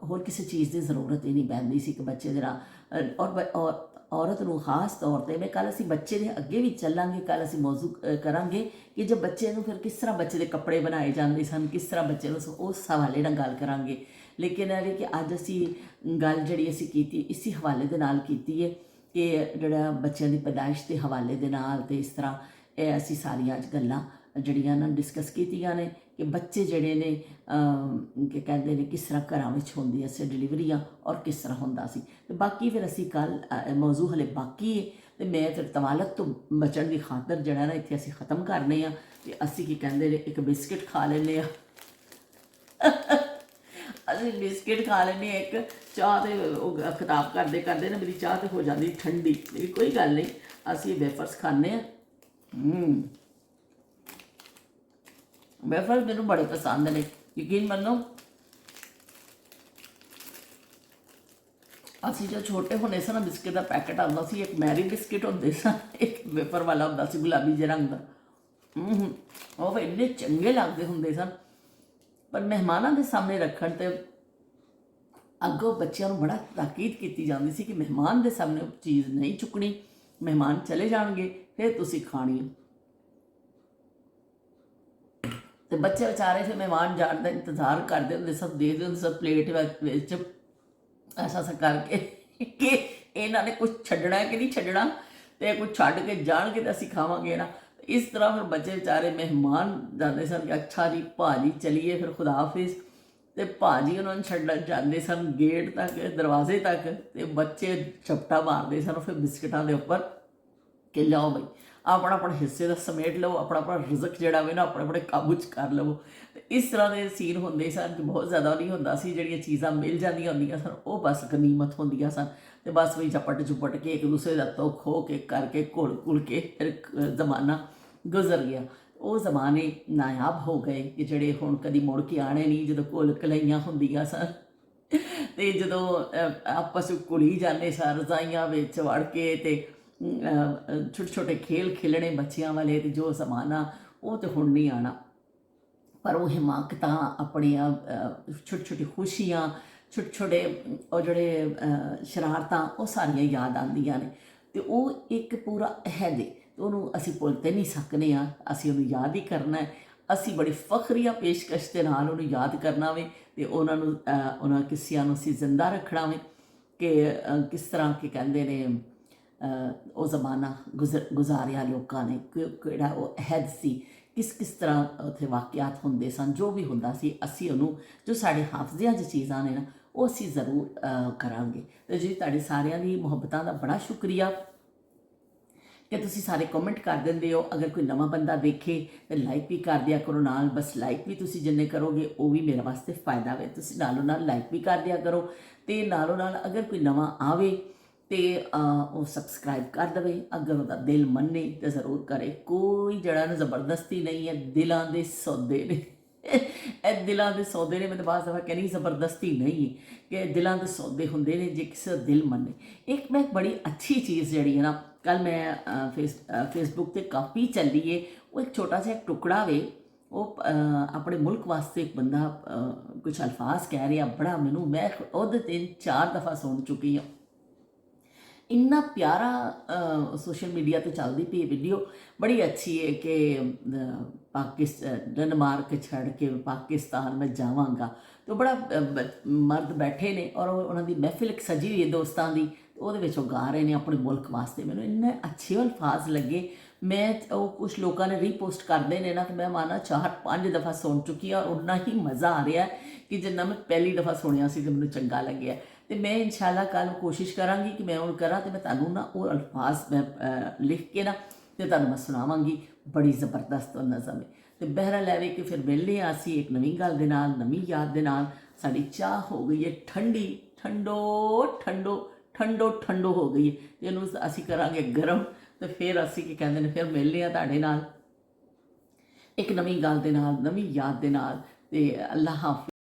ਹੋਰ ਕਿਸੇ ਚੀਜ਼ ਦੀ ਜ਼ਰੂਰਤ ਹੀ ਨਹੀਂ ਪੈਂਦੀ ਸੀ ਕਿ ਬੱਚੇ ਦੇ ਨਾਲ। ਔਰ ਔਰਤ ਨੂੰ ਖਾਸ ਤੌਰ 'ਤੇ, ਮੈਂ ਕੱਲ੍ਹ ਅਸੀਂ ਬੱਚੇ ਦੇ ਅੱਗੇ ਵੀ ਚੱਲਾਂਗੇ, ਕੱਲ੍ਹ ਅਸੀਂ ਮੌਜੂ ਕਰਾਂਗੇ ਕਿ ਜੇ ਬੱਚੇ ਨੂੰ ਫਿਰ ਕਿਸ ਤਰ੍ਹਾਂ ਬੱਚੇ ਦੇ ਕੱਪੜੇ ਬਣਾਏ ਜਾਂਦੇ ਸਨ, ਕਿਸ ਤਰ੍ਹਾਂ ਬੱਚੇ ਨੂੰ, ਉਸ ਹਵਾਲੇ ਨਾਲ ਗੱਲ ਕਰਾਂਗੇ। ਲੇਕਿਨ ਇਹ ਵੀ ਕਿ ਅੱਜ ਅਸੀਂ ਗੱਲ ਜਿਹੜੀ ਅਸੀਂ ਕੀਤੀ ਇਸੇ ਹਵਾਲੇ ਦੇ ਨਾਲ ਕੀਤੀ ਹੈ ਕਿ ਜਿਹੜਾ ਬੱਚਿਆਂ ਦੀ ਪੈਦਾਇਸ਼ ਦੇ ਹਵਾਲੇ ਦੇ ਨਾਲ, ਤੇ ਇਸ ਤਰ੍ਹਾਂ ਇਹ ਅਸੀਂ ਸਾਰੀਆਂ ਅੱਜ ਗੱਲਾਂ ਜਿਹੜੀਆਂ ਨਾ ਡਿਸਕਸ ਕੀਤੀਆਂ ਨੇ ਕਿ ਬੱਚੇ ਜਿਹੜੇ ਨੇ ਕਿ ਕਹਿੰਦੇ ਨੇ ਕਿਸ ਤਰ੍ਹਾਂ ਘਰਾਂ ਵਿੱਚ ਹੁੰਦੀਆਂ ਸੀ ਡਿਲੀਵਰੀਆਂ ਔਰ ਕਿਸ ਤਰ੍ਹਾਂ ਹੁੰਦਾ ਸੀ। ਤੇ ਬਾਕੀ ਫਿਰ ਅਸੀਂ ਕੱਲ੍ਹ ਮੌਜੂ ਹਲੇ ਬਾਕੀ ਹੈ ਤੇ ਮੈਂ ਫਿਰ ਤਵਾਲਤ ਤੋਂ ਬਚਣ ਦੀ ਖਾਤਰ ਜਿਹੜਾ ਨਾ ਇੱਥੇ ਅਸੀਂ ਖ਼ਤਮ ਕਰਨੇ ਆ। ਤੇ ਅਸੀਂ ਕੀ ਕਹਿੰਦੇ ਨੇ, ਇੱਕ ਬਿਸਕਿਟ ਖਾ ਲੈਂਦੇ ਆ। ਅਸੀਂ ਬਿਸਕਿਟ ਖਾ ਲੈਂਦੇ ਹਾਂ, ਇੱਕ ਚਾਹ। ਤੇ ਉਹ ਖਿਤਾਬ ਕਰਦੇ ਕਰਦੇ ਨਾ ਮੇਰੀ ਚਾਹ ਤੇ ਹੋ ਜਾਂਦੀ ਠੰਡੀ। ਲੇਕਿਨ ਕੋਈ ਗੱਲ ਨਹੀਂ, ਅਸੀਂ ਵੇਫਰਸ ਖਾਂਦੇ ਹਾਂ। ਵੇਫਰਸ ਮੈਨੂੰ ਬੜੇ ਪਸੰਦ ਨੇ, ਯਕੀਨ ਮੰਨੋ। ਅਸੀਂ ਜੋ ਛੋਟੇ ਹੁੰਦੇ ਸਨ, ਬਿਸਕਿਟ ਦਾ ਪੈਕਟ ਆਉਂਦਾ ਸੀ, ਇੱਕ ਮੈਰੀ ਬਿਸਕਿਟ ਹੁੰਦੇ ਸਨ, ਇੱਕ ਵੇਫਰ ਵਾਲਾ ਹੁੰਦਾ ਸੀ ਗੁਲਾਬੀ ਜਿਹੇ ਰੰਗ ਦਾ। ਉਹ ਫਿਰ ਇੰਨੇ ਚੰਗੇ ਲੱਗਦੇ ਹੁੰਦੇ ਸਨ। ਪਰ ਮਹਿਮਾਨਾਂ ਦੇ ਸਾਹਮਣੇ ਰੱਖਣ ਤੇ ਅੱਗੋਂ ਬੱਚਿਆਂ ਨੂੰ ਬੜਾ ਤਾਕੀਦ ਕੀਤੀ ਜਾਂਦੀ ਸੀ ਕਿ ਮਹਿਮਾਨ ਦੇ ਸਾਹਮਣੇ ਉਹ ਚੀਜ਼ ਨਹੀਂ ਚੁੱਕਣੀ, ਮਹਿਮਾਨ ਚਲੇ ਜਾਣਗੇ ਫਿਰ ਤੁਸੀਂ ਖਾਣੀ। ਤੇ ਬੱਚੇ ਵਿਚਾਰੇ ਫਿਰ ਮਹਿਮਾਨ ਜਾਣ ਦਾ ਇੰਤਜ਼ਾਰ ਕਰਦੇ ਹੁੰਦੇ ਸਭ, ਦੇਖਦੇ ਹੁੰਦੇ ਸਭ ਪਲੇਟ ਵਿੱਚ ਐਸਾ ਕਰਕੇ ਕਿ ਇਹਨਾਂ ਨੇ ਕੁਝ ਛੱਡਣਾ ਕਿ ਨਹੀਂ ਛੱਡਣਾ, ਤੇ ਕੁਝ ਛੱਡ ਕੇ ਜਾਣਗੇ ਤਾਂ ਅਸੀਂ ਖਾਵਾਂਗੇ ਨਾ। ਇਸ ਤਰ੍ਹਾਂ ਫਿਰ ਬੱਚੇ ਵਿਚਾਰੇ ਮਹਿਮਾਨ ਜਾਂਦੇ ਸਨ ਕਿ ਅੱਛਾ ਜੀ ਭਾਜੀ ਚਲੀਏ ਫਿਰ, ਖੁਦਾ ਹਾਫਿਜ਼। ਤੇ ਭਾਜੀ ਉਹਨਾਂ ਨੂੰ ਛੱਡਣ ਜਾਂਦੇ ਸਨ ਗੇਟ ਤੱਕ, ਦਰਵਾਜ਼ੇ ਤੱਕ, ਤੇ ਬੱਚੇ ਝਪਟਾ ਮਾਰਦੇ ਸਨ ਫਿਰ ਬਿਸਕਟਾਂ ਦੇ ਉੱਪਰ ਕਿ ਲਓ ਬਈ ਆਪਣਾ ਆਪਣਾ ਹਿੱਸੇ ਦਾ ਸਮੇਟ ਲਓ, ਆਪਣਾ ਆਪਣਾ ਰਿਜ਼ਕ ਜਿਹੜਾ ਵੇ ਨਾ ਆਪਣੇ ਆਪਣੇ ਕਾਬੂ 'ਚ ਕਰ ਲਵੋ। ਤੇ ਇਸ ਤਰ੍ਹਾਂ ਦੇ ਸੀਨ ਹੁੰਦੇ ਸਨ ਕਿ ਬਹੁਤ ਜ਼ਿਆਦਾ ਨਹੀਂ ਹੁੰਦਾ ਸੀ, ਜਿਹੜੀਆਂ ਚੀਜ਼ਾਂ ਮਿਲ ਜਾਂਦੀਆਂ ਹੁੰਦੀਆਂ ਸਨ ਉਹ ਬਸ ਗਨੀਮਤ ਹੁੰਦੀਆਂ ਸਨ। ਤੇ ਬਸ ਵੀ ਝਪਟ ਝੁਪਟ ਕੇ ਇੱਕ ਦੂਸਰੇ ਦਾ ਤੋਖ ਖੋ ਕੇ ਕਰਕੇ ਘੁਲ ਘੁਲ ਕੇ ਫਿਰ ਜ਼ਮਾਨਾ ਗੁਜ਼ਰ ਗਿਆ। ਉਹ ਜ਼ਮਾਨੇ ਨਾਯਾਬ ਹੋ ਗਏ ਕਿ ਜਿਹੜੇ ਹੁਣ ਕਦੀ ਮੁੜ ਕੇ ਆਣੇ ਨਹੀਂ, ਜਦੋਂ ਘੁਲ ਘਲਈਆਂ ਹੁੰਦੀਆਂ ਸਨ ਤੇ ਜਦੋਂ ਆਪਸ ਵਿੱਚ ਘੁਲੀ ਜਾਂਦੇ ਸਨ ਰਜ਼ਾਈਆਂ ਵਿੱਚ ਵੜ ਕੇ, ਤੇ ਛੋਟੇ ਛੋਟੇ ਖੇਲ ਖੇਲਣੇ ਬੱਚਿਆਂ ਵਾਲੇ, ਤੇ ਜੋ ਜ਼ਮਾਨਾ ਉਹ ਤੇ ਹੁਣ ਨਹੀਂ ਆਣਾ। ਪਰ ਉਹ ਹਿਮਾਕਤਾਂ ਆਪਣੀਆਂ ਛੋਟੀ ਛੋਟੀ ਖੁਸ਼ੀਆਂ, ਛੋਟੇ ਛੋਟੇ ਉਹ ਜਿਹੜੇ ਸ਼ਰਾਰਤਾਂ ਉਹ ਸਾਰੀਆਂ ਯਾਦ ਆਉਂਦੀਆਂ ਨੇ। ਤੇ ਉਹ ਇੱਕ ਪੂਰਾ ਅਹਿਦ ਹੈ, ਤੇ ਉਹਨੂੰ ਅਸੀਂ ਭੁੱਲ ਤੇ ਨਹੀਂ ਸਕਦੇ ਹਾਂ, ਅਸੀਂ ਉਹਨੂੰ ਯਾਦ ਹੀ ਕਰਨਾ ਹੈ। ਅਸੀਂ ਬੜੀ ਫਖਰੀਆ ਪੇਸ਼ਕਸ਼ ਦੇ ਨਾਲ ਉਹਨੂੰ ਯਾਦ ਕਰਨਾ ਵੇ, ਤੇ ਉਹਨਾਂ ਕਿੱਸਿਆਂ ਨੂੰ ਅਸੀਂ ਜ਼ਿੰਦਾ ਰੱਖਣਾ ਵੇ ਕਿ ਕਿਸ ਤਰ੍ਹਾਂ ਕਿ ਕਹਿੰਦੇ ਨੇ ਉਹ ਜ਼ਮਾਨਾ ਗੁਜ਼ਾਰਿਆ ਲੋਕਾਂ ਨੇ, ਕਿਹੜਾ ਉਹ ਅਹਿਦ ਸੀ, ਕਿਸ ਕਿਸ ਤਰ੍ਹਾਂ ਉੱਥੇ ਵਾਕਿਆਤ ਹੁੰਦੇ ਸਨ। ਜੋ ਵੀ ਹੁੰਦਾ ਸੀ ਅਸੀਂ ਉਹਨੂੰ, ਜੋ ਸਾਡੇ ਹਾਫਜ਼ਿਆਂ 'ਚ ਚੀਜ਼ਾਂ ਨੇ ਨਾ, ਉਹ ਅਸੀਂ ਜ਼ਰੂਰ ਕਰਾਂਗੇ। ਅਤੇ ਜੀ ਤੁਹਾਡੀ ਸਾਰਿਆਂ ਦੀ ਮੁਹੱਬਤਾਂ ਦਾ ਬੜਾ ਸ਼ੁਕਰੀਆ ਕਿ ਤੁਸੀਂ ਸਾਰੇ ਕਮੈਂਟ ਕਰ ਦਿੰਦੇ ਹੋ। ਅਗਰ ਕੋਈ ਨਵਾਂ ਬੰਦਾ ਦੇਖੇ ਤਾਂ ਲਾਈਕ ਵੀ ਕਰ ਦਿਆ ਕਰੋ ਨਾਲ। ਬਸ ਲਾਈਕ ਵੀ ਤੁਸੀਂ ਜਿੰਨੇ ਕਰੋਗੇ ਉਹ ਵੀ ਮੇਰੇ ਵਾਸਤੇ ਫਾਇਦਾ ਵੇ। ਤੁਸੀਂ ਨਾਲੋਂ ਨਾਲ ਲਾਈਕ ਵੀ ਕਰ ਦਿਆ ਕਰੋ, ਅਤੇ ਨਾਲੋਂ ਨਾਲ ਅਗਰ ਕੋਈ ਨਵਾਂ ਆਵੇ ਤੇ ਉਹ ਸਬਸਕ੍ਰਾਈਬ ਕਰ ਦੇਵੇ। ਅਗਰ ਉਹਦਾ ਦਿਲ ਮੰਨੇ ਤਾਂ ਜ਼ਰੂਰ ਕਰੇ। ਕੋਈ ਜਿਹੜਾ ਨਾ ਜ਼ਬਰਦਸਤੀ ਨਹੀਂ ਹੈ, ਦਿਲਾਂ ਦੇ ਸੌਦੇ ਨੇ ਇਹ ਦਿਲਾਂ ਦੇ ਸੌਦੇ ਨੇ। ਮੈਂ ਤਾਂ ਬਾਅਦ ਦਫਾ ਕਹਿੰਦੀ ਜ਼ਬਰਦਸਤੀ ਨਹੀਂ ਹੈ, ਕਿ ਦਿਲਾਂ ਦੇ ਸੌਦੇ ਹੁੰਦੇ ਨੇ ਜੇ ਕਿਸੇ ਦਾ ਦਿਲ ਮੰਨੇ। ਇੱਕ ਮੈਂ ਬੜੀ ਅੱਛੀ ਚੀਜ਼ ਜਿਹੜੀ ਹੈ ਨਾ, ਕੱਲ ਮੈਂ ਫੇਸਬੁੱਕ 'ਤੇ ਕਾਫੀ ਚੱਲੀ ਏ, ਉਹ ਇੱਕ ਛੋਟਾ ਜਿਹਾ ਟੁਕੜਾ ਵੇ, ਉਹ ਆਪਣੇ ਮੁਲਕ ਵਾਸਤੇ ਇੱਕ ਬੰਦਾ ਕੁਛ ਅਲਫਾਜ਼ ਕਹਿ ਰਿਹਾ, ਬੜਾ ਮੈਨੂੰ, ਮੈਂ ਉਹਦੇ 3-4 ਦਫਾ ਸੁਣ ਚੁੱਕੀ ਹਾਂ। ਇੰਨਾ ਪਿਆਰਾ ਸੋਸ਼ਲ ਮੀਡੀਆ 'ਤੇ ਚੱਲਦੀ ਪਈ ਵੀਡੀਓ, ਬੜੀ ਅੱਛੀ ਹੈ ਕਿ ਡੈਨਮਾਰਕ ਛੱਡ ਕੇ ਪਾਕਿਸਤਾਨ ਮੈਂ ਜਾਵਾਂਗਾ। ਤੇ ਉਹ ਬੜਾ ਮਰਦ ਬੈਠੇ ਨੇ ਔਰ ਉਹਨਾਂ ਦੀ ਮਹਿਫਿਲ ਇੱਕ ਸਜੀ ਹੋਈ ਹੈ ਦੋਸਤਾਂ ਦੀ, ਉਹਦੇ ਵਿੱਚ ਉਹ ਗਾ ਰਹੇ ਨੇ ਆਪਣੇ ਮੁਲਕ ਵਾਸਤੇ। ਮੈਨੂੰ ਇੰਨੇ ਅੱਛੇ ਅਲਫਾਜ਼ ਲੱਗੇ। ਮੈਂ ਉਹ ਕੁਛ ਲੋਕਾਂ ਨੇ ਰੀਪੋਸਟ ਕਰਦੇ ਨੇ ਨਾ, ਕਿ ਮੈਂ ਮਾਨਾ 4-5 ਦਫਾ ਸੁਣ ਚੁੱਕੀ ਹਾਂ, ਔਰ ਉਨਾ ਹੀ ਮਜ਼ਾ ਆ ਰਿਹਾ ਕਿ ਜਿੰਨਾ ਮੈਂ ਪਹਿਲੀ ਦਫਾ ਸੁਣਿਆ ਸੀ ਤੇ ਮੈਨੂੰ ਚੰਗਾ ਲੱਗਿਆ। ਤੇ ਮੈਂ ਇਨਸ਼ਾਅੱਲਾ ਕੱਲ੍ਹ ਕੋਸ਼ਿਸ਼ ਕਰਾਂਗੀ ਕਿ ਮੈਂ ਉਹ ਕਰਾਂ, ਤੇ ਮੈਂ ਤੁਹਾਨੂੰ ਨਾ ਉਹ ਅਲਫਾਜ਼ ਮੈਂ ਲਿਖ ਕੇ ਨਾ ਤੇ ਤੁਹਾਨੂੰ ਮੈਂ ਸੁਣਾਵਾਂਗੀ। ਬੜੀ ਜ਼ਬਰਦਸਤ ਨਜ਼ਮ ਹੈ। ਤੇ ਬਹਿਰਹਾਲ ਐਵੇਂ ਕਿ ਫਿਰ ਮਿਲਦੇ ਹਾਂ ਅਸੀਂ ਇੱਕ ਨਵੀਂ ਗੱਲ ਦੇ ਨਾਲ, ਨਵੀਂ ਯਾਦ ਦੇ ਨਾਲ। ਸਾਡੀ ਚਾਹ ਹੋ ਗਈ ਹੈ ਠੰਡੀ, ਠੰਡੋ ਹੋ ਗਈ ਹੈ, ਤੇ ਇਹਨੂੰ ਅਸੀਂ ਕਰਾਂਗੇ ਗਰਮ। ਤੇ ਫਿਰ ਅਸੀਂ ਕੀ ਕਹਿੰਦੇ ਨੇ, ਫਿਰ ਮਿਲਦੇ ਹਾਂ ਤੁਹਾਡੇ ਨਾਲ ਇੱਕ ਨਵੀਂ ਗੱਲ ਦੇ ਨਾਲ, ਨਵੀਂ ਯਾਦ ਦੇ ਨਾਲ। ਤੇ ਅੱਲਾ ਹਾਫਿਜ਼।